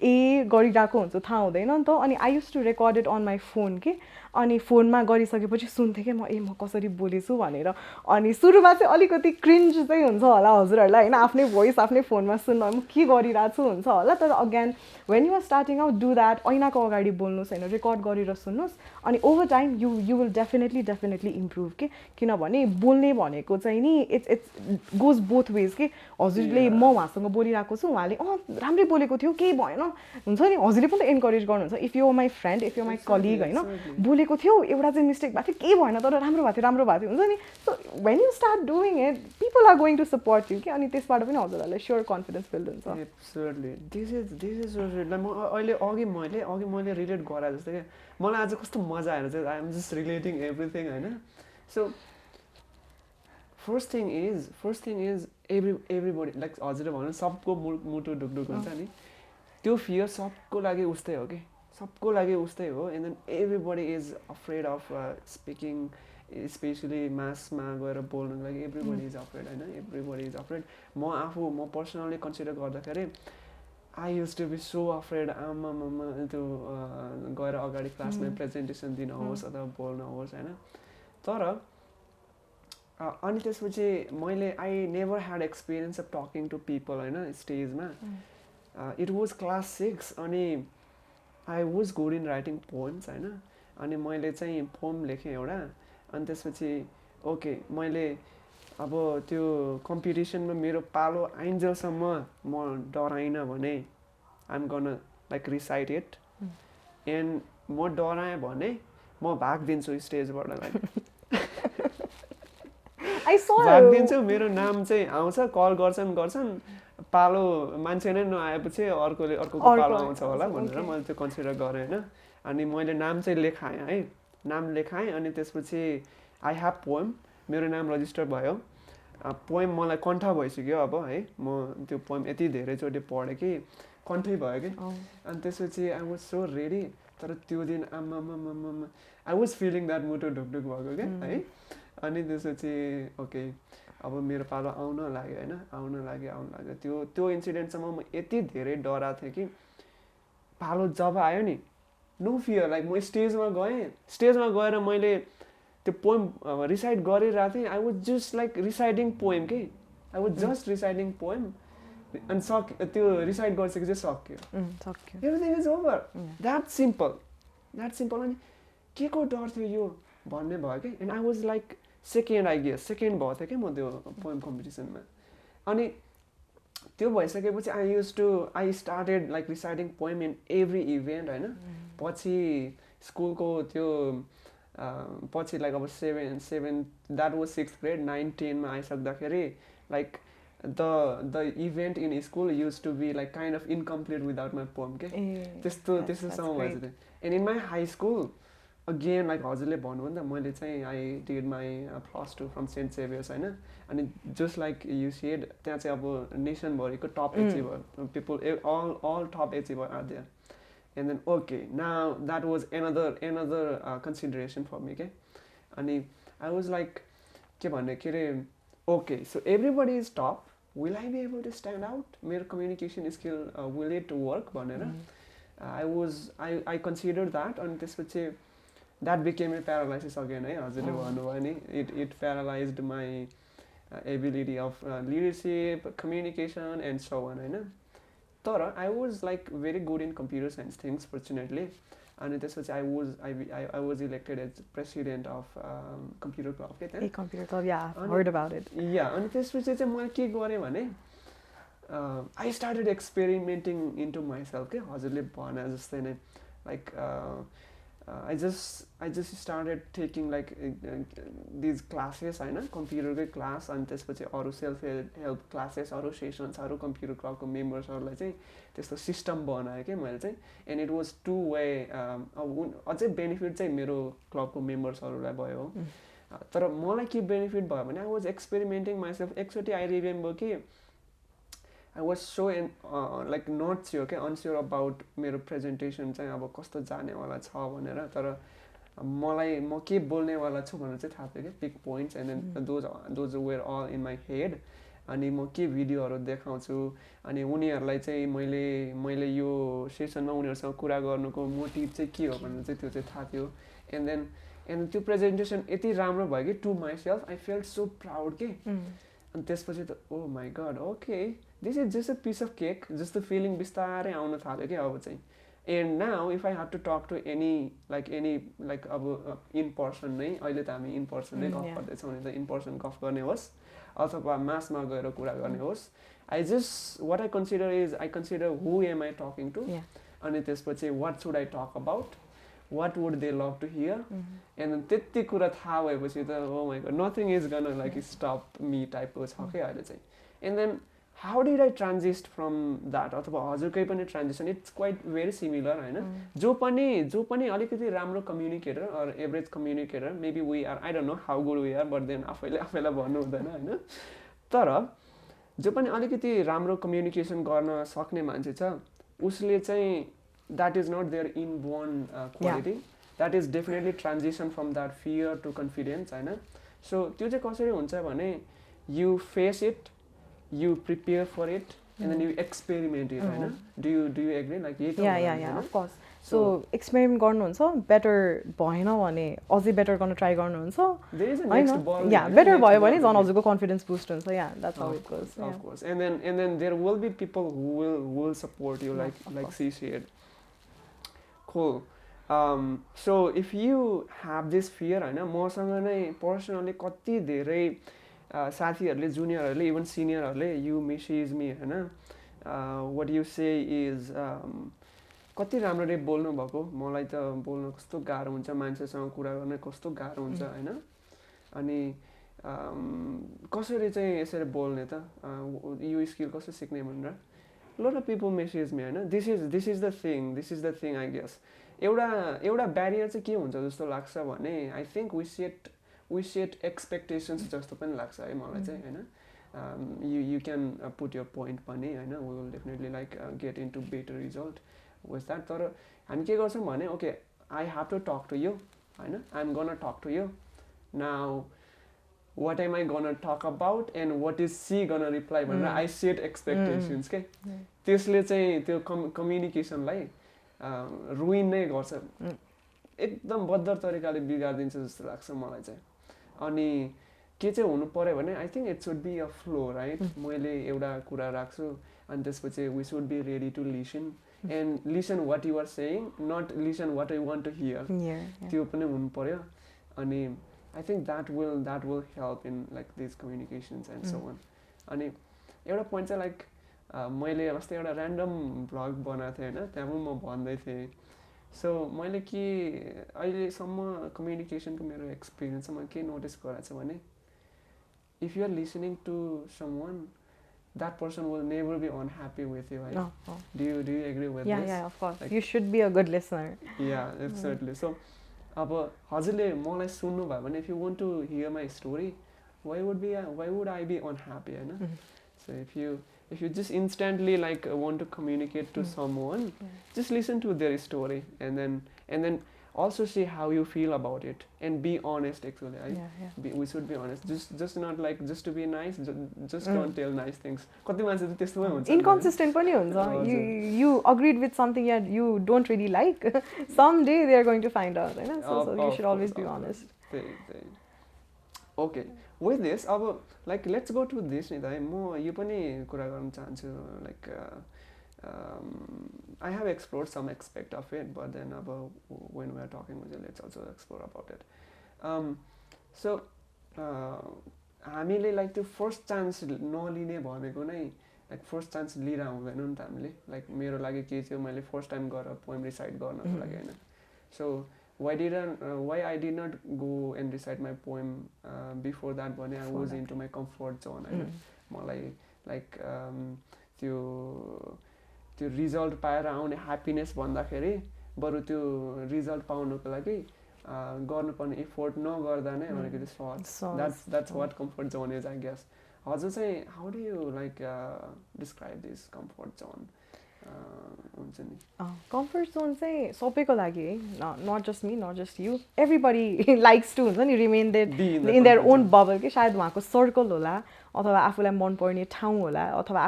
ए गरिरहेको हुन्छ थाहा हुँदैन नि त अनि I used to record it on my phone के अनि फोनमा गरिसकेपछि सुन्थेँ कि म कसरी बोलेछु भनेर अनि सुरुमा चाहिँ अलिकति क्रिन्ज चाहिँ हुन्छ होला हजुरहरूलाई होइन आफ्नै भोइस आफ्नै फोनमा सुन्न म के गरिरहेको छु हुन्छ होला तर again when you are starting out do that ऐनाको अगाडि बोल्नुहोस् होइन रेकर्ड गरेर सुन्नुहोस् अनि over time you will definitely improve के किनभने बोल्ने भनेको चाहिँ नि इट्स गोज बोथ वेज कि हजुरले म उहाँसँग बोलिरहेको छु उहाँले राम्रै बोलेको थियो केही भएन हुन्छ नि हजुरले पनि त एन्करेज गर्नुहुन्छ if you my friend if you my colleague होइन बोलेको थियो एउटा चाहिँ मिस्टेक भएको थियो केही भएन तर राम्रो भएको थियो हुन्छ नि so when you start doing it people are going to support you कि अनि त्यसबाट पनि हजुरहरूलाई स्योर कन्फिडेन्स बिल्ड हुन्छ एब्सोल्युटली दिस इज अहिले मैले रिलेट गरे जस्तो क्या मलाई आज कस्तो मजा आएर चाहिँ I am just relating everything होइन so first thing is everybody like हजुरले भन्नु सबको मुटु ढुकढुक हुन्छ नि त्यो फियर सबको लागि उस्तै हो कि सबको लागि उस्तै हो and then everybody is afraid of speaking especially मासमा गएर बोल्नुको लागि एभ्रीबडी इज अफ्रेड होइन एभ्रीबडी इज अफ्रेड म पर्सनली कन्सिडर गर्दाखेरि I used to be so afraid आमा त्यो गएर अगाडि क्लासमा प्रेजेन्टेसन दिन होस् अथवा बोल्न होस् होइन तर अनि त्यसपछि मैले I never had experience of talking to people होइन स्टेजमा इट वाज क्लास 6 अनि I was good in writing poems होइन अनि मैले चाहिँ पोएम लेखेँ एउटा अनि त्यसपछि ओके मैले अब त्यो कम्पिटिसनमा मेरो पालो आइन्जेलसम्म म डराइनँ भने I'm gonna like recite it and म डराएँ भने म भागिदिन्छु स्टेजबाट लाइक भागिदिन्छु मेरो नाम चाहिँ आउँछ कल गर्छन् पालो मान्छे नै नआएपछि अर्को पालो आउँछ होला भनेर मैले त्यो कन्सिडर गरेँ होइन अनि मैले नाम चाहिँ लेखाएँ है नाम लेखाएँ अनि त्यसपछि आई ह्याभ पोएम मेरो नाम रजिस्टर भयो पोएम मलाई कण्ठ भइसक्यो अब है म त्यो पोएम यति धेरैचोटि पढेँ कि कण्ठै भयो कि अनि त्यसपछि आई वाज सो रेडी तर त्यो दिन आमा आई वाज फिलिङ द्याट मुटु ढुकढुक भएको क्या है अनि त्यसपछि ओके अब मेरो पालो आउन लाग्यो होइन आउन लाग्यो त्यो इन्सिडेन्टसम्म म यति धेरै डराएको थिएँ कि पालो जब आयो नि नो फियर लाइक म स्टेजमा गएर मैले त्यो पोएम रिसाइट गरिरहेको थिएँ I was just like reciting poem के I was just reciting poem अनि त्यो रिसाइट गरिसकेपछि सक्यो everything is over that simple अनि के को डर थियो यो भन्ने भयो कि and I was like second भएको थियो कि म त्यो पोएम कम्पिटिसनमा अनि त्यो भइसकेपछि I started like reciting poem in every event होइन पछि स्कुलको त्यो पछि लाइक अब 7 द्याट वाज 6th grade 9 10 मा आइसक्दाखेरि like the event in school use to be like kind of incomplete without my poem के त्यस्तोसम्म भएछ त्यो and in my high school again like हजुरले भन्नुभयो नि त मैले चाहिँ I did my +2 from Saint Xavier's होइन अनि जस्ट लाइक यु सेड त्यहाँ चाहिँ अब नेसनभरिको top achiever people all top achiever are there and then okay now that was another consideration for me okay अनि I was like के भन्ने के रे okay so everybody is top will I be able to stand out मेरो communication skill will it work भनेर I considered that अनि त्यसपछि that became a paralysis again है हजुरले भन्नुभयो नि it paralyzed my ability of leadership communication and so on होइन तर I was like very good in computer science things fortunately अनि त्यसपछि I was elected as president of computer club के त्यहाँ computer club yeah heard about it yeah अनि त्यसपछि चाहिँ मैले के गरेँ भने I started experimenting into myself के हजुरले भने जस्तै नै like I just started taking like these classes होइन कम्प्युटरकै क्लास अनि त्यसपछि अरू सेल्फ हेल्प क्लासेस अरू सेसन्सहरू कम्प्युटर क्लबको मेम्बर्सहरूलाई चाहिँ त्यस्तो सिस्टम बनाएँ क्या मैले चाहिँ एन्ड इट वाज 2 वे अझै बेनिफिट चाहिँ मेरो क्लबको मेम्बर्सहरूलाई भयो तर मलाई के बेनिफिट भयो भने आई वाज एक्सपेरिमेन्टिङ माइसेल्फ एकचोटि आई रिमेम्बर कि I was so like not sure क्या अनस्योर अबाउट मेरो प्रेजेन्टेसन चाहिँ अब कस्तो जानेवाला छ भनेर तर मलाई म के बोल्नेवाला छु भनेर चाहिँ थाहा थियो क्या pick points and then those were all in my head अनि म के भिडियोहरू देखाउँछु अनि उनीहरूलाई चाहिँ मैले यो सेसनमा उनीहरूसँग कुरा गर्नुको मोटिभ चाहिँ के हो भनेर चाहिँ त्यो चाहिँ थाहा थियो एन्ड त्यो प्रेजेन्टेसन यति राम्रो भयो कि to myself I felt so proud के अनि त्यसपछि त oh my god okay this is just a piece of cake जस्तो फिलिङ बिस्तारै आउन थाल्यो कि अब चाहिँ and now if I have to talk to any like अब इन पर्सन नै अहिले त हामी इन पर्सन नै गफ गर्दैछौँ भने त इन पर्सन गफ गर्ने होस् अथवा मासमा गएर कुरा गर्ने होस् I just what I consider who am I talking to अनि त्यसपछि what should I talk about what would they love to hear and then त्यति कुरा थाहा भएपछि त oh my god nothing is gonna like stop me type को छ के अहिले चाहिँ and then how did I transition from that अथवा हजुरकै पनि transition it's quite very similar हैन जो पनि अलिकति राम्रो communicator or average communicator maybe we are I don't know how good we are but then आफैलाई भन्नु हुँदैन हैन तर जो पनि अलिकति राम्रो कम्युनिकेसन गर्न सक्ने मान्छे छ उसले चाहिँ that is not their inborn quality that is definitely transition from that fear to confidence हैन so त्यो चाहिँ कसरी हुन्छ भने you face it you prepare for it and then you experiment it हैन do you agree like yeah of course so experiment गर्नुहुन्छ better भएन भने अझै better गर्न try गर्नुहुन्छ there is a next ball yeah better भयो भने झन् हजुरको confidence boost हुन्छ yeah that's how it goes of course and then there will be people who will support you like she said cool so if you have this fear हैन मसँग नै पर्सनली कति धेरै साथीहरूले जुनियरहरूले इभन सिनियरहरूले यु मेसेज मी हैन व्हाट यु से इज कति राम्ररी बोल्नु भएको मलाई त बोल्न कस्तो गाह्रो हुन्छ मान्छेसँग कुरा गर्न कस्तो गाह्रो हुन्छ हैन अनि कसरी चाहिँ यसरी बोल्ने त यो स्किल कसरी सिक्ने भनेर lot of people message me हैन this is the thing I guess एउटा ब्यारियर चाहिँ के हुन्छ जस्तो लाग्छ भने I think we set expectations जस्तो पनि लाग्छ है मलाई चाहिँ हैन you can put your point पनि हैन we will definitely like get into better result with that तर हामी के गर्छौं भने okay I have to talk to you हैन I'm gonna talk to you now what am I gonna talk about and what is she gonna reply भनेर I set expectations के त्यसले चाहिँ त्यो कम्युनिकेसनलाई रुइन नै गर्छ एकदम बद्तर तरिकाले बिगार्दिन्छ जस्तो लाग्छ मलाई चाहिँ अनि के चाहिँ हुनु पर्यो भने I think it should be a flow right मैले एउटा कुरा राख्छु अनि त्यसपछि we should be ready to listen and listen what you are saying not listen what I want to hear त्यो पनि हुनु पर्यो अनि I think that will help in like these communications and so on. अनि एउटा point चाहिँ like मैले अस्ति एउटा random blog बनाएको थिएँ हैन त्यहाँ पनि म भन्दै थिएँ so मैले के अहिलेसम्म communication को मेरो experience मा के notice गरेको छु भने if you are listening to someone that person will never be unhappy with you right? Do you agree with this? Yeah of course like, you should be a good listener. Yeah certainly so अब हजुरले मलाई सुन्नु भयो भने if you want to hear my story why would I be unhappy हैन so if you just instantly like want to communicate to someone just listen to their story and then also see how you feel about it and be honest actually right? We should be honest just not like just to be nice just don't tell nice things कति मान्छे त त्यस्तोमै हुन्छ inconsistent पनि हुन्छ you agreed with something yet you don't really like someday they are going to find out हैन so you should always be honest okay with this अब like let's go to this नि त म यो पनि कुरा गर्न चाहन्छु like I have explored some aspect of it but then when we are talking with you let's also explore about it so हामीले like त्यो फर्स्ट चान्स नलिने भनेको नै like फर्स्ट चान्स लिएर हुँदैन नि त हामीले like मेरो लागि के थियो मैले फर्स्ट टाइम गएर पोएम रिसाइट गर्नको लागि हैन so why I did not go and recite my poem before that भने I was into my comfort zone हैन मलाई like त्यो रिजल्ट पाएर आउने ह्याप्पिनेस भन्दाखेरि बरु त्यो रिजल्ट पाउनको लागि गर्नुपर्ने एफोर्ट नगर्दा नै अलिकति short that's what comfort zone is I guess हजुर चाहिँ how do you like describe this comfort zone हुन्छ नि comfort zone चाहिँ सबैको लागि है not just me not just you everybody likes to हुन्छ नि remain in their own bubble के सायद उहाँको सर्कल होला अथवा आफूलाई मनपर्ने ठाउँ होला अथवा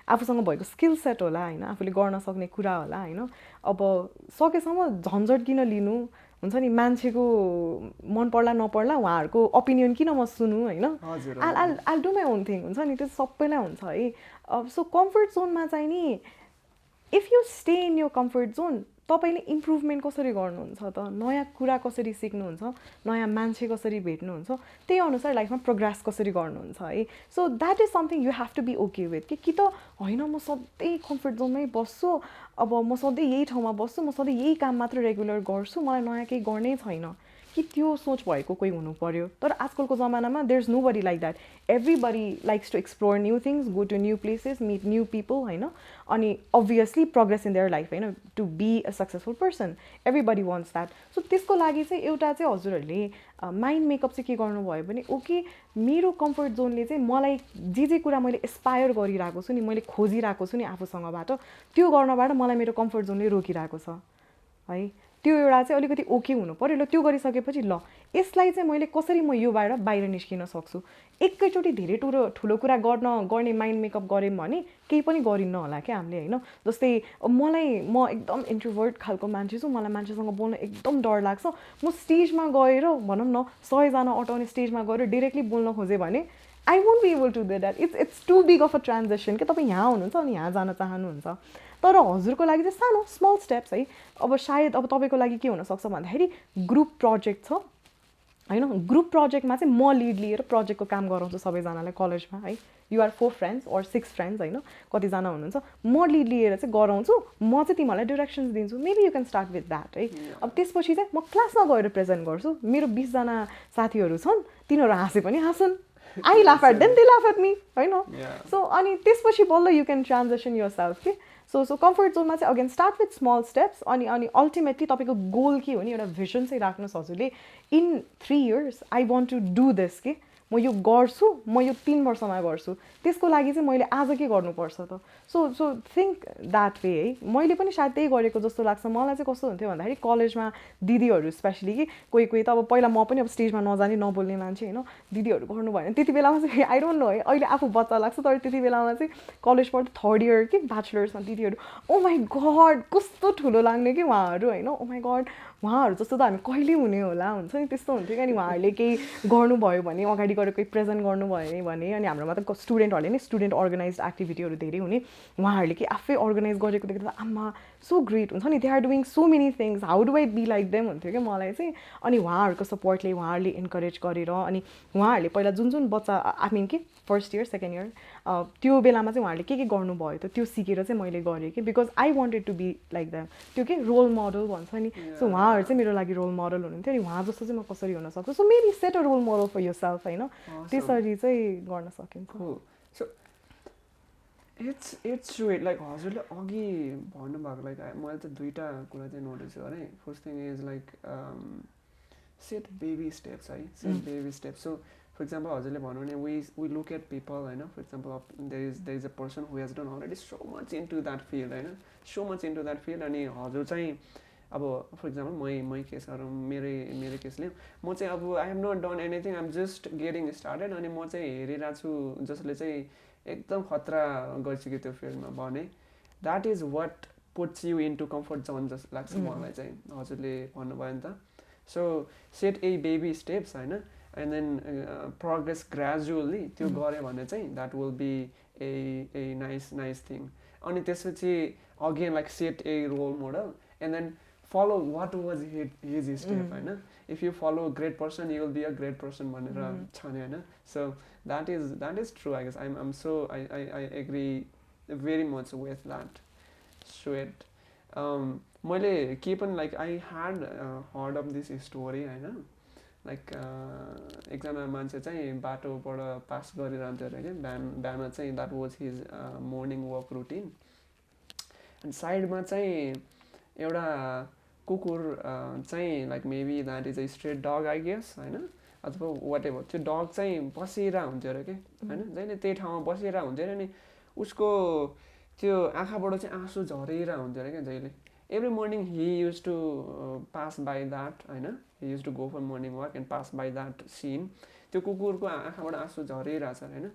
आफूसँग भएको स्किल सेट होला होइन आफूले गर्न सक्ने कुरा होला होइन अब सकेसम्म झन्झट किन लिनु हुन्छ नि मान्छेको मन पर्ला नपर्ला उहाँहरूको ओपिनियन किन म सुनु होइन I'll do my own thing हुन्छ नि त्यो सबैलाई हुन्छ है सो कम्फर्ट जोनमा चाहिँ नि इफ यु स्टे इन यो कम्फर्ट जोन तपाईले इम्प्रुभमेन्ट कसरी गर्नुहुन्छ त नयाँ कुरा कसरी सिक्नुहुन्छ नयाँ मान्छे कसरी भेट्नुहुन्छ त्यही अनुसार लाइफमा प्रोग्रेस कसरी गर्नुहुन्छ है so that is something you have to be okay with कि त होइन म सधैँ कम्फर्ट जोनमै बस्छु अब म सधैँ यही ठाउँमा बस्छु म सधैँ यही काम मात्र रेगुलर गर्छु मलाई नयाँ केही गर्नै छैन कि त्यो सोच भएको कोही हुनु पर्यो तर आजकलको जमानामा there is nobody like that everybody likes to explore new things go to new places meet new people होइन अनि obviously progress in their life होइन to be a successful person everybody wants that so त्यसको लागि चाहिँ एउटा चाहिँ हजुरहरूले माइन्ड मेकअप चाहिँ के गर्नुभयो भने ओके मेरो कम्फर्ट जोनले चाहिँ मलाई जे कुरा मैले एस्पायर गरिरहेको छु नि मैले खोजिरहेको छु नि आफूसँगबाट त्यो गर्नबाट मलाई मेरो कम्फर्ट जोनले रोकिरहेको छ है त्यो एउटा चाहिँ अलिकति ओके हुनु पर्यो ल त्यो गरिसकेपछि ल यसलाई चाहिँ मैले कसरी म यो बाहिर निस्किन सक्छु एकैचोटि धेरै ठुलो कुरा गर्ने माइन्ड मेकअप गऱ्यौँ भने केही पनि गरिन्न होला क्या हामीले होइन जस्तै म एकदम इन्ट्रोभर्ट खालको मान्छे छु मलाई मान्छेसँग बोल्न एकदम डर लाग्छ म स्टेजमा गएर भनौँ न 100 जना अटाउने स्टेजमा गएर डाइरेक्टली बोल्न खोजेँ भने I won't be able to do that it's too big of a transaction कि तपाईँ यहाँ हुनुहुन्छ अनि यहाँ जान चाहनुहुन्छ तर हजुरको लागि चाहिँ सानो स्मल स्टेप्स है अब सायद अब तपाईँको लागि के हुनसक्छ भन्दाखेरि ग्रुप प्रोजेक्ट छ होइन ग्रुप प्रोजेक्टमा चाहिँ म लिड लिएर प्रोजेक्टको काम गराउँछु सबैजनालाई कलेजमा है you are 4 friends or 6 friends होइन कतिजना हुनुहुन्छ म लिड लिएर चाहिँ गराउँछु म चाहिँ तिमीहरूलाई डिरेक्सन्स दिन्छु maybe you can start with that है अब त्यसपछि चाहिँ म क्लासमा गएर प्रेजेन्ट गर्छु मेरो 20 जना साथीहरू छन् तिनीहरू हाँसे पनि हाँस्छन् I laugh at them they laugh at me होइन सो अनि त्यसपछि बल्ल you can transaction yourself के सो कम्फर्ट जोनमा चाहिँ again start with small steps अनि अल्टिमेटली तपाईँको गोल के हो नि एउटा भिजन चाहिँ राख्नुहोस् हजुरले in 3 years I want to do this के म यो गर्छु म यो 3 वर्षमा गर्छु त्यसको लागि चाहिँ मैले आज के गर्नुपर्छ त सो थिङ्क द्याट वे है मैले पनि सायद त्यही गरेको जस्तो लाग्छ मलाई चाहिँ कस्तो हुन्थ्यो भन्दाखेरि कलेजमा दिदीहरू स्पेसली कि कोही त अब पहिला म पनि अब स्टेजमा नजाने नबोल्ने मान्छे होइन दिदीहरू गर्नु भयो भने त्यति बेलामा चाहिँ आई डोन्ट नो है अहिले आफू बच्चा लाग्छ तर त्यति बेलामा चाहिँ कलेज पढ्दा 3rd इयर कि ब्याचलर्समा दिदीहरू ओ माई गड कस्तो ठुलो लाग्ने कि उहाँहरू होइन ओ माई गड उहाँहरू जस्तो त हामी कहिले हुने होला हुन्छ नि त्यस्तो हुन्थ्यो कि अनि उहाँहरूले केही गर्नुभयो भने अगाडि गएर कोही प्रेजेन्ट गर्नुभयो भने अनि हाम्रोमा त स्टुडेन्टहरूले नै स्टुडेन्ट अर्गनाइज एक्टिभिटीहरू धेरै हुने उहाँहरूले के आफै अर्गनाइज गरेको देख्दा आमा सो ग्रेट हुन्छ नि they are doing so many things how do I be like them हुन्थ्यो क्या मलाई चाहिँ अनि उहाँहरूको सपोर्टले उहाँहरूले इन्करेज गरेर अनि उहाँहरूले पहिला जुन बच्चा आई मिन कि 1st इयर 2nd इयर त्यो बेलामा चाहिँ उहाँहरूले के गर्नुभयो त त्यो सिकेर चाहिँ मैले गरेँ कि because I wanted to be like them त्यो के रोल मोडल भन्छ नि सो उहाँहरू चाहिँ मेरो लागि रोल मोडल हुनुहुन्थ्यो अनि उहाँ जस्तो चाहिँ म कसरी हुन सक्छु so maybe set a role model for yourself होइन त्यसरी चाहिँ गर्न सकिन्छ इट्स स्वीट लाइक हजुरले अघि भन्नुभएको लाइक मैले त 2टा कुरा चाहिँ नोटिस गरेँ first thing is like set baby steps है set baby steps so for example हजुरले भन्नु भने वी लुक एट पिपल होइन for example there is a person who has done already so much into that field होइन so much into that field अनि हजुर चाहिँ अब फर इक्जाम्पल मै केस गरौँ मेरो केसले म चाहिँ अब I have not done anything I am just getting started अनि म चाहिँ हेरिरहेको छु जसले चाहिँ एकदम खतरा गरिसक्यो त्यो फिल्डमा भने that is what puts you into comfort zone जस्तो लाग्छ मलाई चाहिँ हजुरले भन्नुभयो नि त so set a baby steps होइन एन्ड देन प्रोग्रेस ग्रेजुअली त्यो गऱ्यो भने चाहिँ that will be a nice thing अनि त्यसपछि again like set a role model and then follow what was his step होइन if you follow a great person you will be a great person भनेर छ नि होइन so that is true I guess I'm so I agree very much with that sweet मैले के पनि like I had heard of this story होइन like एकजना मान्छे चाहिँ बाटोबाट पास गरिरहन्थ्यो अरे क्या बिहान चाहिँ that was his morning walk routine and साइडमा चाहिँ एउटा कुकुर चाहिँ like maybe that is a stray dog I guess होइन अथवा वाट एभर त्यो डग चाहिँ बसिरहेको हुन्थ्यो अरे कि होइन जहिले त्यही ठाउँमा बसिरहेको हुन्थ्यो अरे नि उसको त्यो आँखाबाट चाहिँ आँसु झरिरहेको हुन्थ्यो अरे क्या जहिले every morning he used to pass by that होइन he used to go for morning walk and pass by that seen त्यो कुकुरको आँखाबाट आँसु झरिरहेछ होइन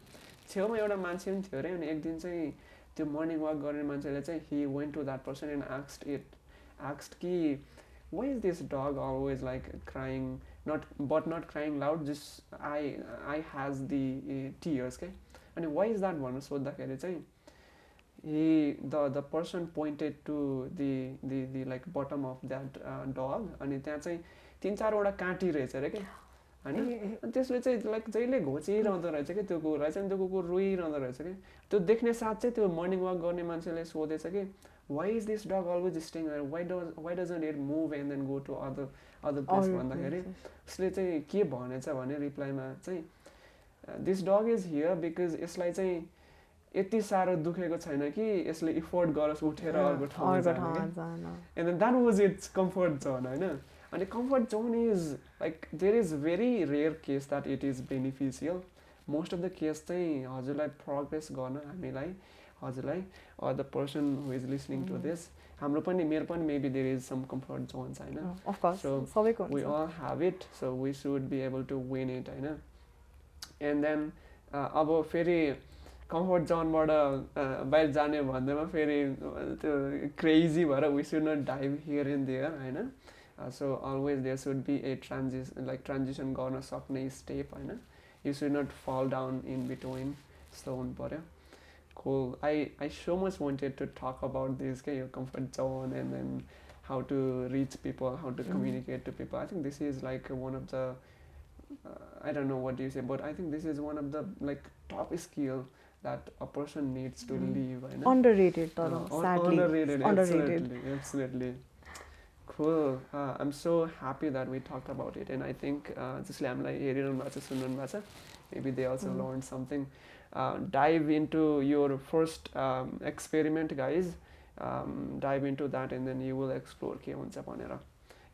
छेउमा एउटा मान्छे पनि थियो अरे अनि एक दिन चाहिँ त्यो मर्निङ वाक गर्ने मान्छेले चाहिँ he went to that person and asked कि why is this dog always like crying not crying loud, just I has the tears के अनि why is that भनेर सोद्धाखेरि चाहिँ the person pointed to the like bottom of that dog अनि त्यहाँ चाहिँ 3-4 वटा काँटी रहेछ अरे के हैन अनि त्यसले चाहिँ लाइक जहिले घोचिरहँदो रहेछ के त्यो कुकुरलाई चाहिँ त्यो कुकुर रोइरहँदो रहेछ के त्यो देख्ने साथ चाहिँ त्यो मर्निङ वाक गर्ने मान्छेले सोधेछ कि why is this dog always staying there, why doesn't it move and then go to other place भन्दाखेरि उसले चाहिँ के भनेछ भने रिप्लाईमा चाहिँ this dog is here because यसलाई चाहिँ यति साह्रो दुखेको छैन कि यसले इफोर्ट गरोस् उठेर अर्को ठाउँमा जान and then that was its comfort zone हैन अनि comfort zone is like there is very rare case that it is beneficial most of the case चाहिँ हजुरलाई प्रोग्रेस गर्न हामीलाई हजुरलाई or the person who is listening to this हाम्रो पनि मेरो पनि maybe there is some comfort zones हैन of course so सबैको we all have it so we should be able to win it हैन and then अब फेरि comfort zone बाट बाहिर जाने भन्दैमा फेरि त्यो crazy भएर we should not dive here and there हैन so always there should be a transition गर्न सक्ने step हैन you should not fall down in between यस्तो हुनु पर्यो cool I so much wanted to talk about this your comfort zone and then how to reach people how to communicate to people I think this is like one of the I don't know what you say but I think this is one of the like top skill that a person needs to live underrated sadly underrated absolutely cool I'm so happy that we talked about it and I think जसले हामीलाई हेरिरहनु भएको छ सुनिरहनु भएको छ maybe they also learned something dive into your first experiment guys dive into that and then you will explore के हुन्छ भनेर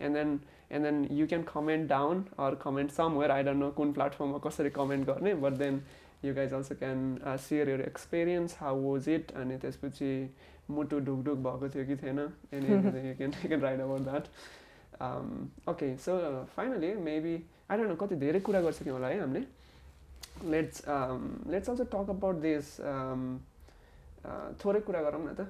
and then you can comment down or comment somewhere I don't know कुन प्लेटफर्ममा कसरी कमेन्ट गर्ने but then you guys also can share your experience how was it अनि त्यसपछि मुटु ढुकढुक भएको थियो कि थिएन and you can write about that okay so finally maybe I don't know कति धेरै कुरा गरिसक्यौँ होला है हामीले let's also talk about this थोरै कुरा गरौँ न त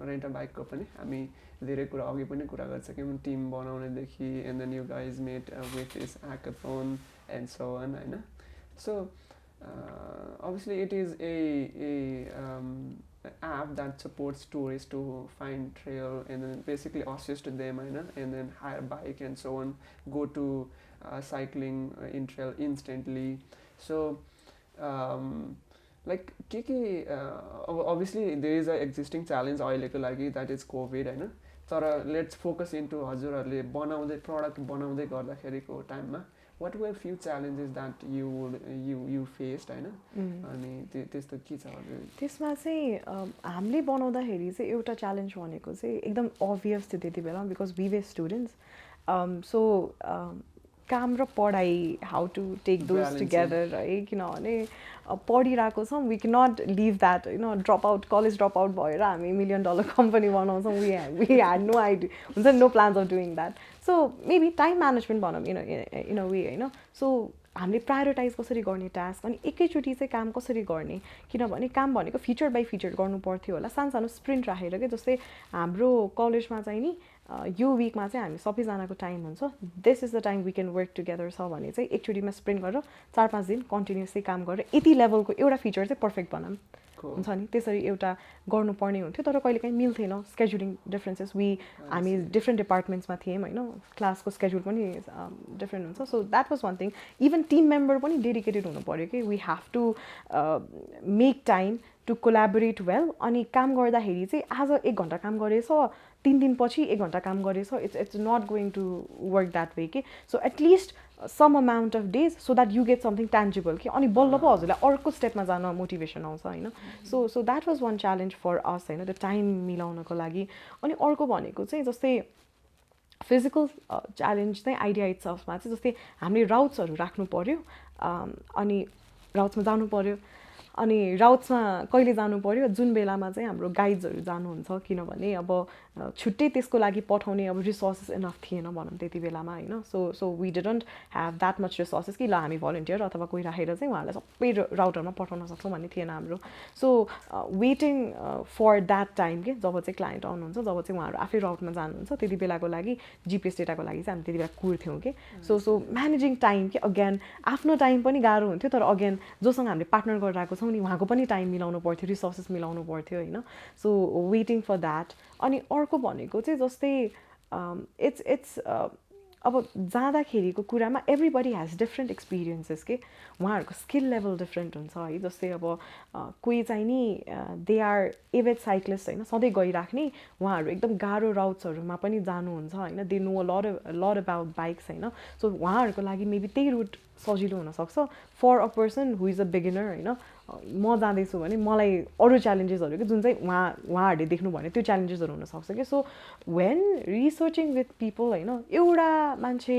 रेन्ट अ बाइकको पनि हामी धेरै कुरा अघि पनि कुरा गरिसक्यौँ team बनाउनेदेखि and then you guys made with this hackathon and so on हैन so obviously it is a app that supports tourists to find trail and then basically assist them and then hire bike and so on go to cycling in trail instantly so like obviously there is a existing challenge अहिलेको लागि that is COVID हैन तर let's focus into हजुरहरूले बनाउँदै प्रडक्ट बनाउँदै गर्दाखेरिको टाइममा what were few challenges that you faced हैन अनि त्यस्तो के छ हजुर त्यसमा चाहिँ हामीले बनाउँदाखेरि चाहिँ एउटा च्यालेन्ज भनेको चाहिँ एकदम obvious थियो त्यति बेला because we were students so काम र पढाइ how to take those together है किनभने पढिरहेको छौँ we cannot leave that drop out college drop out भएर हामी $1 million company बनाउँछौँ we had no idea हुन्छ no plans of doing that so maybe time management भनौँ in a way हैन so हामीले प्रायोरिटाइज कसरी गर्ने टास्क अनि एकैचोटि चाहिँ काम कसरी गर्ने किनभने काम भनेको फिचर बाई फिचर गर्नु पर्थ्यो होला सानो सानो स्प्रिन्ट राखेर के जस्तै हाम्रो कलेजमा चाहिँ नि यो विकमा चाहिँ हामी सबैजनाको टाइम हुन्छ this is the time we can work together छ भने चाहिँ एकचोटिमा स्प्रिन्ट गरेर 4-5 दिन कन्टिन्युसली काम गरेर यति लेभलको एउटा फिचर चाहिँ पर्फेक्ट बनाऊँ हुन्छ नि त्यसरी एउटा गर्नुपर्ने हुन्थ्यो तर कहिलेकाहीँ मिल्थेन स्केड्युलिङ डिफ्रेन्सेस हामी डिफ्रेन्ट डिपार्टमेन्ट्समा थियौँ होइन क्लासको स्केड्युल पनि डिफ्रेन्ट हुन्छ so that was one thing even team member पनि डेडिकेटेड हुनु पऱ्यो कि we have to make time to collaborate well अनि काम गर्दाखेरि चाहिँ आज 1 घन्टा काम गरेछ 3 दिनपछि 1 घन्टा काम गरेछ it's not going to work that way कि so at least some amount of days so that you get something tangible कि अनि बल्ल पो हजुरलाई अर्को स्टेपमा जान मोटिभेसन आउँछ होइन so that was one challenge for us होइन त्यो टाइम मिलाउनको लागि अनि अर्को भनेको चाहिँ जस्तै फिजिकल च्यालेन्ज चाहिँ आइडिया इट्सल्फमा चाहिँ जस्तै हामीले राउट्सहरू राख्नु पऱ्यो अनि राउट्समा जानु पऱ्यो अनि राउट्समा कहिले जानु पर्यो जुन बेलामा चाहिँ हाम्रो गाइड्सहरू जानुहुन्छ किनभने अब छुट्टै त्यसको लागि पठाउने अब रिसोर्सेस इनफ थिएन भनौँ त्यति बेलामा होइन so we didn't have that much resources कि ल हामी भलन्टियर अथवा कोही राखेर चाहिँ उहाँहरूलाई सबै राउटरमा पठाउन सक्छौँ भन्ने थिएन हाम्रो so waiting for that time के जब चाहिँ क्लाइन्ट आउनुहुन्छ जब चाहिँ उहाँहरू आफै राउटमा जानुहुन्छ त्यति बेलाको लागि जिपिएस डेटाको लागि चाहिँ हामी त्यति बेला कुर्थ्यौँ कि सो म्यानेजिङ टाइम के अगेन आफ्नो टाइम पनि गाह्रो हुन्थ्यो तर अगेन जोसँग हामीले पार्टनर गरिरहेको छौँ नि उहाँको पनि टाइम मिलाउनु पर्थ्यो रिसोर्सेस मिलाउनु पर्थ्यो होइन सो वेटिङ फर द्याट अनि अर्को भनेको चाहिँ जस्तै इट्स अब जाँदाखेरिको कुरामा एभ्रिबडी हेज डिफ्रेन्ट एक्सपिरियन्सेस के उहाँहरूको स्किल लेभल डिफ्रेन्ट हुन्छ है जस्तै अब कोही चाहिँ नि दे आर एभेड साइक्लिस्ट होइन सधैँ गइराख्ने उहाँहरू एकदम गाह्रो राउट्सहरूमा पनि जानुहुन्छ होइन they know lot about bikes होइन सो उहाँहरूको लागि मेबी त्यही रुट सजिलो हुनसक्छ for a person who is a beginner होइन म जाँदैछु भने मलाई अरू च्यालेन्जेसहरू कि जुन चाहिँ उहाँहरूले देख्नु भने त्यो च्यालेन्जेसहरू हुनसक्छ कि so when researching with people होइन एउटा मान्छे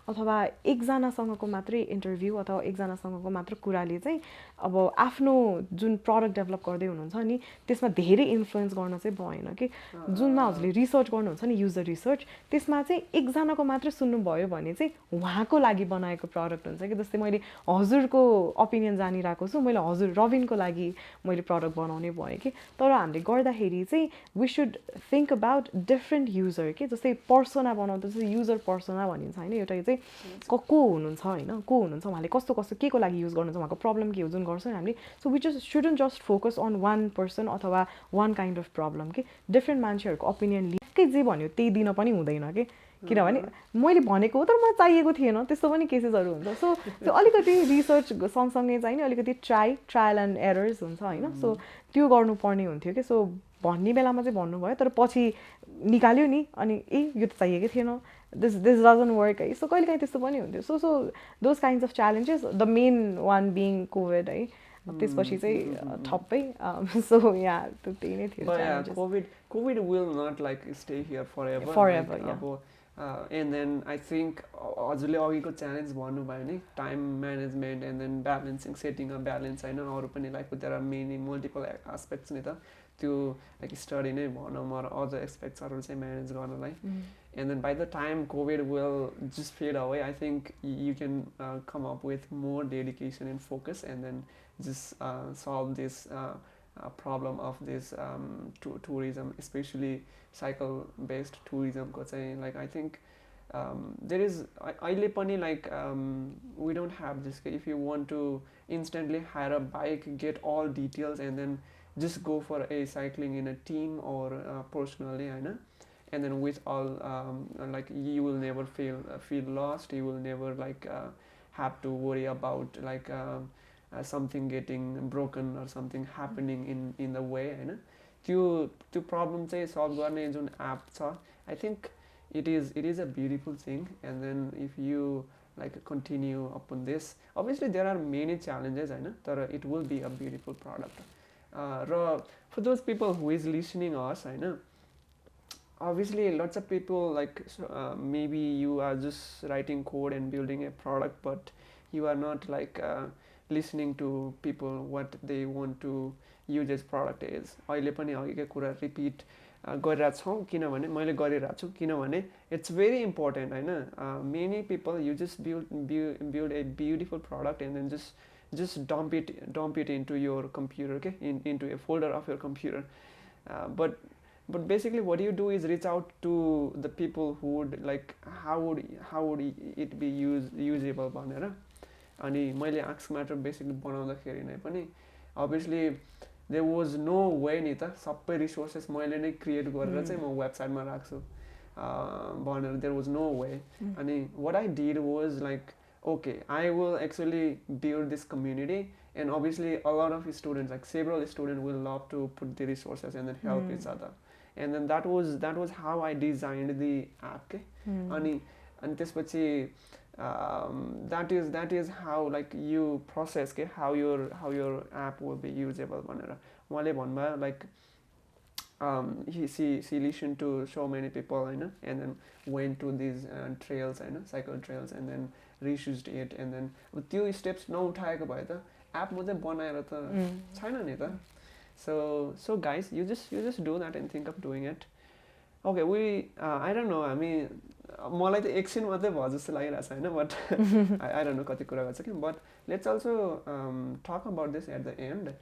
अथवा एकजनासँगको मात्रै इन्टरभ्यू अथवा एकजनासँगको मात्र कुराले चाहिँ अब आफ्नो जुन प्रडक्ट डेभलप गर्दै हुनुहुन्छ नि त्यसमा धेरै इन्फ्लुएन्स गर्न चाहिँ भएन कि जुनमा हजुरले रिसर्च गर्नुहुन्छ नि युजर रिसर्च त्यसमा चाहिँ एकजनाको मात्र सुन्नुभयो भने चाहिँ उहाँको लागि बनाएको प्रडक्ट हुन्छ कि जस्तै मैले हजुरको ओपिनियन जानिरहेको छु मैले हजुर रबिनको लागि मैले प्रडक्ट बनाउने भएँ कि तर हामीले गर्दाखेरि चाहिँ we should think about different user के जस्तै पर्सोना बनाउँदा जस्तै युजर पर्सोना भनिन्छ होइन एउटा चाहिँ को हुनुहुन्छ होइन को हुनुहुन्छ उहाँले कस्तो कस्तो के को लागि युज गर्नुहुन्छ उहाँको प्रब्लम के हो जुन गर्छौँ हामीले so we just shouldn't just focus on one person अथवा वान काइन्ड अफ प्रब्लम कि डिफ्रेन्ट मान्छेहरूको ओपिनियन लिएकै जे भन्यो त्यही दिन पनि हुँदैन कि किनभने मैले भनेको हो तर मलाई चाहिएको थिएन त्यस्तो पनि केसेसहरू हुन्छ सो अलिकति रिसर्च सँगसँगै चाहिँ नि अलिकति ट्रायल एन्ड एरर्स हुन्छ होइन सो त्यो गर्नुपर्ने हुन्थ्यो कि सो भन्ने बेलामा चाहिँ भन्नुभयो तर पछि निकाल्यो नि अनि यो त चाहिएकै थिएन दिस डजन्ट वर्क है सो कहिलेकाहीँ त्यस्तो पनि हुन्थ्यो so those kinds of challenges the main one being Covid है त्यसपछि चाहिँ ठप्पै सो या त्यही नै थियो Covid will not like stay here forever and then I think हजुरले अघिको च्यालेन्ज भन्नुभयो नि time management and then balancing setting a balance होइन अरू पनि like there are many multiple aspects नि त त्यो लाइक स्टडी नै भनौँ अरू अदर एस्पेक्ट्सहरू चाहिँ म्यानेज गर्नलाई and then by the time Covid will just fade away I think you can come up with more dedication and focus and then just solve this problem of this tourism, especially cycle-based tourism. Like I think there is अहिले पनि like we don't have this. If you want to instantly hire a bike, get all details, and then just go for a cycling in a team or personally, I know. And then with all like you will never feel lost. You will never like have to worry about like. Something getting broken or something happening in the way होइन त्यो प्रब्लम चाहिँ सल्भ गर्ने जुन एप छ I think it is a beautiful thing and then if you like continue upon this obviously there are many challenges होइन तर it will be a beautiful product र for those people who is listening us होइन obviously lots of people like maybe you are just writing code and building a product but you are not like listening to people what they want to use as product is अहिले पनि अघिकै कुरा रिपिट गरिरहेको छौँ किनभने मैले गरिरहेको छु किनभने इट्स भेरी इम्पोर्टेन्ट होइन many people you just build a beautiful product and then just dump it into your computer okay into a folder of your computer but basically what you do is reach out to the people who would like how would it be usable भनेर अनि मैले आस्क म्याटर बेसिकली बनाउँदाखेरि नै पनि obviously there was no way नि त सबै रिसोर्सेस मैले नै क्रिएट गरेर चाहिँ म वेबसाइटमा राख्छु भनेर देयर वाज नो वे अनि what I did was like okay I will actually build this community and obviously a lot of students like several students will love to put the resources and then help each other and then that was how I designed the app okay अनि त्यसपछि that is how like you process okay how your app will be usable भनेर उहाँले भन्नुभयो like she listened to so many people होइन and then went to these trails होइन cycle trails and then reused it and then त्यो स्टेप्स नउठाएको भए त app मात्रै बनाएर त छैन नि त. So guys, you just do that and think of doing it. Okay, I don't know, हामी मलाई त एकछिन मात्रै भयो जस्तो लागिरहेछ हैन, but I don't know कति कुरा गर्छ कि, but let's also talk about this at the end.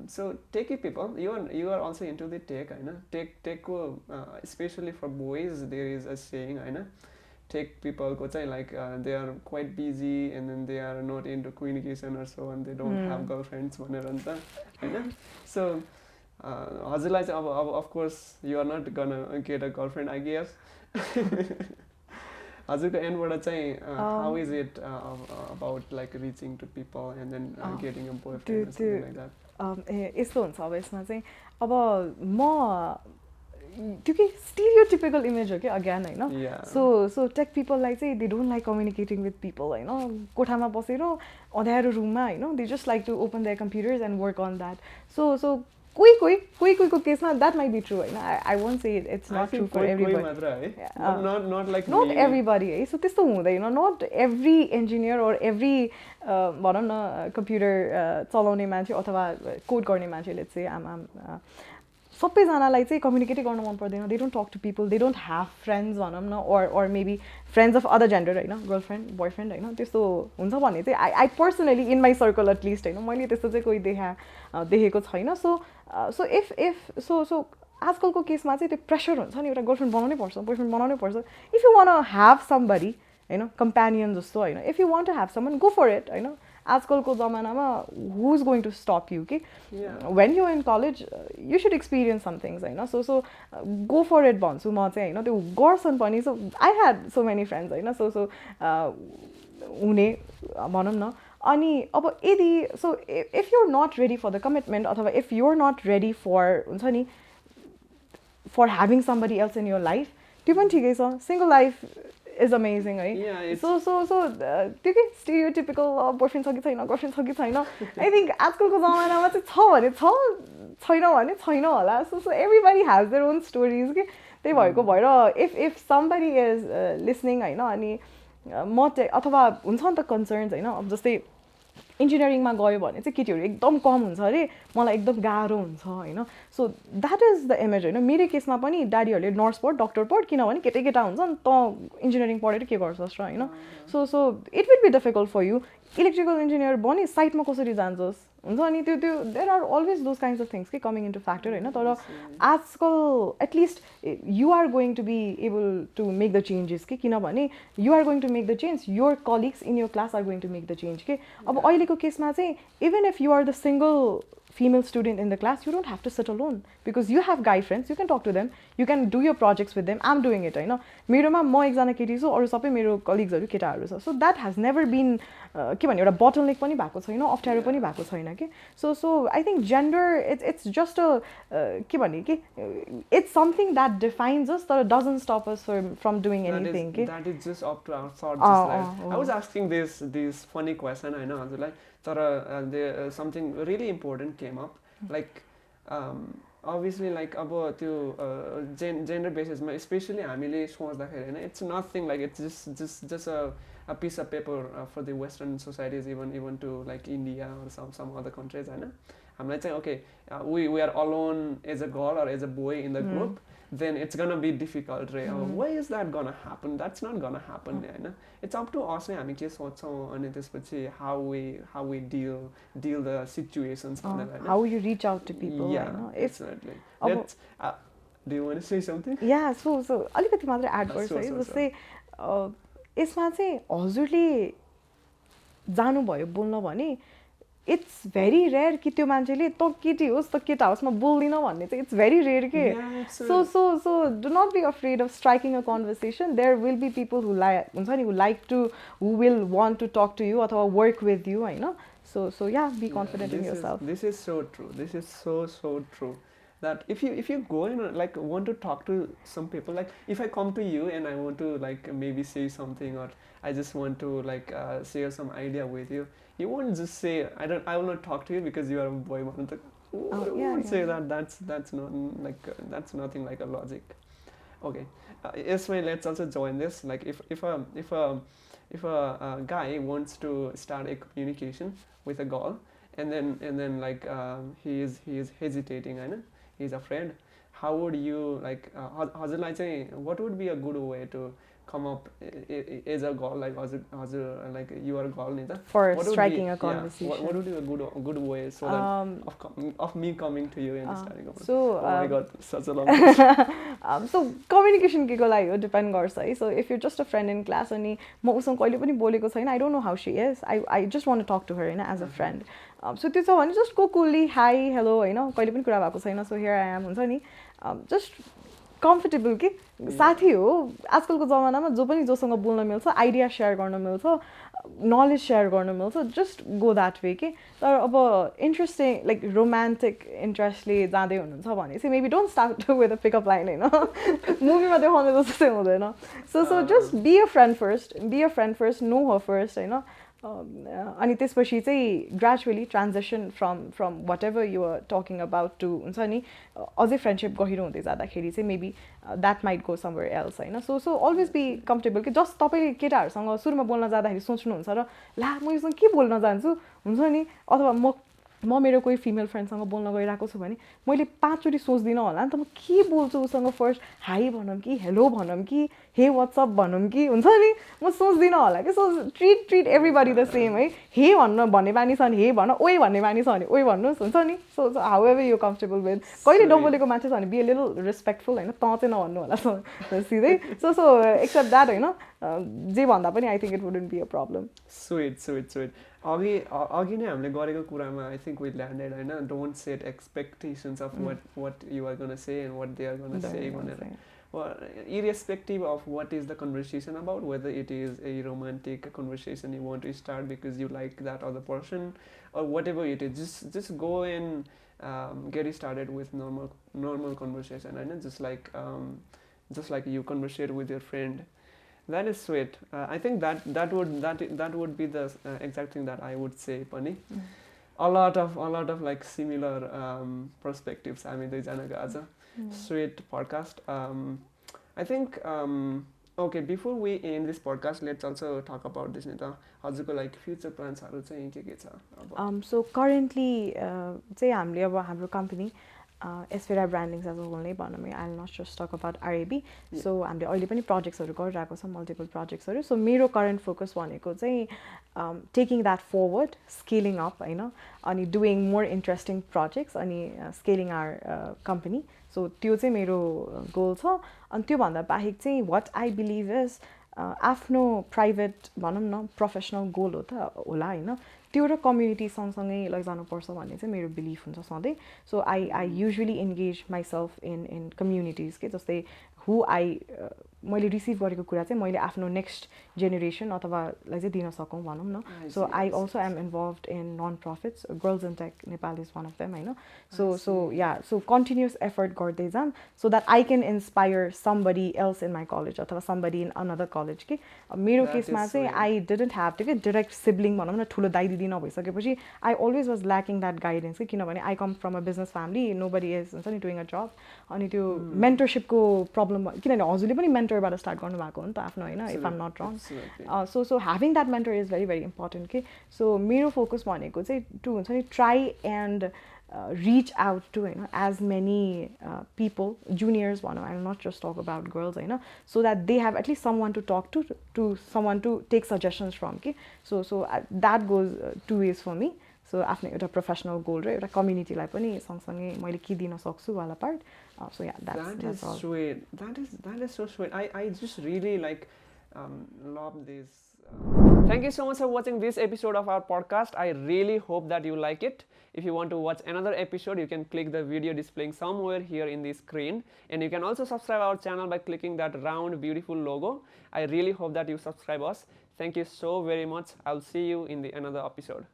So techy people, you are also into the tech हैन. Tech को especially for boys there is a saying हैन. Tech people को चाहिँ like they are quite busy and then they are not into communication or so and they don't have girlfriends भनेर नि त हैन. So हजुरलाई चाहिँ अब of course you are not gonna get a girlfriend, I guess. हजुरको एन्डबाट चाहिँ how is it about like reaching to people and then getting a boyfriend or something like that? यस्तो हुन्छ अब यसमा चाहिँ अब म त्यो के stereotypical image हो कि again हैन. So tech people like say they don't like communicating with people हैन. कोठामा बसेर अँध्यारो रुममा हैन, they just like to open their computers and work on that. So कोही को केसमा that might be true हैन. I won't say it's not true for everybody. Not like not everybody है. So त्यस्तो हुँदैन. Not every engineer or every भनौँ न computer चलाउने मान्छे अथवा कोड गर्ने मान्छे, let's say सबैजनालाई चाहिँ कम्युनिकेटै गर्न मन पर्दैन. They don't talk to people, they don't have friends भनौँ न, or maybe friends of other gender हैन, girlfriend boyfriend हैन. त्यस्तो हुन्छ भने चाहिँ I personally in my circle at least हैन, मैले त्यस्तो चाहिँ कोही देखेको छैन. So if आजकलको केसमा चाहिँ त्यो प्रेसर हुन्छ नि, एउटा गर्लफ्रेन्ड बनाउनै पर्छ, बोयफ्रेन्ड बनाउनै पर्छ. If you want to have somebody हैन, companion जस्तो हैन, if you want to have someone, go for it हैन. आजकलको जमानामा who's going to stop you? Okay? When you're in college, you should experience some things हैन. So go for it भन्छु म चाहिँ हैन. त्यो गर्छन् पनि. So I had so many friends हैन. So हुने भनौँ न. अनि अब यदि so if you're not ready for the commitment अथवा if you're not ready for हुन्छ नि for having somebody else in your life, त्यो पनि ठिकै छ. Single life is amazing, right? Yeah. So त्यो के stereotypical boyfriend छ कि छैन, girlfriend छ कि छैन. I think आजकलको जमानामा चाहिँ छ भने छ, छैन भने छैन होला. So everybody has their own stories के. त्यही भएको भएर if somebody is listening हैन, अनि म चाहिँ अथवा हुन्छ नि त concerns हैन, अब जस्तै इन्जिनियरिङमा गयो भने चाहिँ केटीहरू एकदम कम हुन्छ अरे, मलाई एकदम गाह्रो हुन्छ हैन. So that is the image हैन. मेरो केसमा पनि ड्याडीहरूले नर्स पढ, डक्टर पढ, किनभने केटा हुन्छ नि त इन्जिनियरिङ पढेर के गर्छस् र हैन. So it will be difficult for you. Electrical engineer बनी साइटमा कसरी जान्छस् हुन्छ नि. त्यो there are always those kinds of things के कमिङ इन्टु फ्याक्टर हैन. तर आजकल at least you are going to be able to make the changes के, किनभने you are going to make the change, your colleagues in your class are going to make the change के. अब अहिलेको केसमा चाहिँ even if you are the single female student in the class, you don't have to sit alone because you have guy friends, you can talk to them, you can do your projects with them. I'm doing it हैन. मेरोमा म एकजना केटी छु, अरु सबै मेरो कलिग्सहरु केटाहरु छ. So that has never been के भन्ने एउटा bottleneck पनि भएको छैन, अप्ठ्यारो पनि भएको छैन के. So I think gender it's just a के भन्ने के, it's something that defines us, but it doesn't stop us from doing anything के. That is just up to our thoughts. I was asking this funny question हैन हजुरलाई, तर there something really important came up, like obviously like अब त्यो gender basis मा especially हामीले सोच्दाखेरि हैन, it's nothing like it's just a piece of paper for the western societies, even to like India or some other countries हैन. हामीलाई चाहिँ okay, we are alone as a girl or as a boy in the group, then it's gonna be difficult, right? Why is that gonna happen? That's not gonna happen हैन. It's up to us हामी के सोच्छौं अनि त्यसपछि how we deal the situations हैन. How you reach out to people. Yeah, exactly. Let's do you want to say something? Yeah, so अलिकति मात्र एड गर्छु है. जस्तै यसमा चाहिँ हजुरले जानु भयो बोल्न भने it's very rare कि त्यो मान्छेले त केटी होस् त केटा होस् म बोल्दिन भन्ने चाहिँ it's very rare के. So do not be afraid of striking a conversation. There will be people who who will want to talk to you अथवा work with you हैन. So yeah, be confident in yourself. This is so true. This is so true. That if you go and like want to talk to some people, like if I come to you and I want to like maybe say something, or I just want to like share some idea with you, you won't just say I will not talk to you because you are a boy. You won't say that. That's not like that's nothing like a logic. Okay, yes, well, let's also join this. Like, if a guy wants to start a communication with a girl, and then like he is hesitating, I know he's afraid. How would you like? हजुरलाई चाहिँ what would be a good way to come up as a girl, like हजुर like you are a girl नि त? For What would striking be, a conversation. Yeah, what would be a good way so that of me coming to you and starting a So oh my god, such a long question. so communication के को लागि हो डिपेन्ड गर्छ है. So if you're just a friend in class अनि म उसँग कहिले पनि बोलेको छैन, I don't know how she is, I just want to talk to her हैन as a friend. So त्यो छ भने just go coolly, hi, hello हैन, कहिले पनि कुरा भएको छैन, so here I am हुन्छ नि. Just कम्फर्टेबल कि साथी हो. आजकलको जमानामा जो पनि जोसँग बोल्न मिल्छ, आइडिया सेयर गर्न मिल्छ, नलेज सेयर गर्न मिल्छ, जस्ट गो द्याट वे कि. तर अब इन्ट्रेस्टिङ लाइक रोमान्टिक इन्ट्रेस्टले जाँदै हुनुहुन्छ भने चाहिँ maybe don't start with a pickup line होइन. मुभीमा देखाउने जस्तो चाहिँ हुँदैन. So just be a friend first, know her first होइन. अनि त्यसपछि चाहिँ gradually transaction from whatever you are talking about to हुन्छ नि अझै फ्रेन्डसिप गहिरो हुँदै जाँदाखेरि चाहिँ maybe that might go somewhere else होइन. सो अलवेज बी कम्फर्टेबल कि जस्ट तपाईँले केटाहरूसँग सुरुमा बोल्न जाँदाखेरि सोच्नुहुन्छ र ला म योसँग के बोल्न जान्छु हुन्छ नि, अथवा म मेरो कोही फिमेल फ्रेन्डसँग बोल्न गइरहेको छु भने मैले 5 चोटि सोच्दिनँ होला नि त म के बोल्छु उसँग. फर्स्ट हाई भनौँ कि हेलो भनौँ कि हे वाट्सअप भनौँ कि हुन्छ नि, म सोच्दिनँ होला कि. So treat everybody the same है. हे भन्ने बानी छ भने हे भन, ओइ भन्ने बानी छ भने ओइ भन्नुहोस् हुन्छ नि. So how ever you comfortable with. कहिले नबोलेको मान्छे छ भने बी अ लिटल रेस्पेक्टफुल होइन, त चाहिँ नभन्नु होला सिधै. सो एक्सेप्ट द्याट होइन. जे भन्दा पनि I think it wouldn't be a problem. स्विट अघि नै हामीले गरेको कुरामा आई थिङ्क वी ल्यान्डेड होइन. Don't set expectations of what you are gonna say and what they are gonna say भनेर. Irrespective of what is the conversation about, whether it is a romantic conversation you want to start because you like that other person or whatever it is, just go and get started with normal conversation, and just like you conversate with your friend. That is sweet. I think that would be the exact thing that I would say, Pani. A lot of like similar perspectives. I mean, sweet podcast. I think okay, before we end this podcast, let's also talk about this. Nita, हजुरको like future plans हारु चाहिँ के छ? So currently चाहिँ हामीले अब हाम्रो कम्पनी एस्फेरा ब्रान्डिङ एज अ होल नै भनौँ है. I will not just talk about RAB. So हामीले अहिले पनि प्रोजेक्ट्सहरू गरिरहेको छ, मल्टिपल प्रोजेक्ट्सहरू. सो मेरो करेन्ट फोकस भनेको चाहिँ taking that forward, scaling up होइन, अनि डुइङ मोर इन्ट्रेस्टिङ प्रोजेक्ट्स, अनि स्केलिङ आवर कम्पनी. सो त्यो चाहिँ मेरो गोल छ. अनि त्योभन्दा बाहेक चाहिँ वाट आई बिलिभ इज आफ्नो प्राइभेट भनौँ न प्रोफेसनल गोल हो त होला होइन, त्यो र कम्युनिटी सँगसँगै लैजानुपर्छ भन्ने चाहिँ मेरो बिलिफ हुन्छ सधैँ. So I usually engage myself in communities के. जस्तै मैले रिसिभ गरेको कुरा चाहिँ मैले आफ्नो नेक्स्ट जेनेरेसन अथवालाई चाहिँ दिन सकौँ भनौँ न. So I also am involved in non profits. Girls in tech Nepal is one of them होइन. सो कन्टिन्युस एफर्ट गर्दै जाऊँ so that I can inspire somebody else in my college अथवा समबडी इन अनदर कलेज कि. मेरो केसमा चाहिँ आई डिडन्ट ह्याभ टु के डिरेक्ट सिब्लिङ भनौँ न, ठुलो दाइ दिदी नभइसकेपछि I always was lacking that guidance कि. किनभने I come from a business family, nobody is हुन्छ नि डुइङ अ जब. अनि त्यो मेन्टरसिपको प्रब्लम, किनभने हजुरले पनि मेन्टरबाट स्टार्ट गर्नुभएको हो नि त आफ्नो होइन, if I'm not wrong. So having that mentor is very very important कि. सो मेरो फोकस भनेको चाहिँ टु हुन्छ नि try and reach out to as many people, juniors भनौँ, I will not just talk about girls होइन, so that they have at least someone to talk to someone to take suggestions from कि. So that goes two ways for me. So आफ्नो एउटा प्रोफेसनल गोल र एउटा कम्युनिटीलाई पनि सँगसँगै मैले के दिन सक्छु वाला part. So yeah, that's all. Sweet. That is so sweet. I just really like love this. Thank you so much for watching this episode of our podcast. I really hope that you like it. If you want to watch another episode, you can click the video displaying somewhere here in the screen. And you can also subscribe our channel by clicking that round beautiful logo. I really hope that you subscribe us. Thank you so very much. I'll see you in the another episode.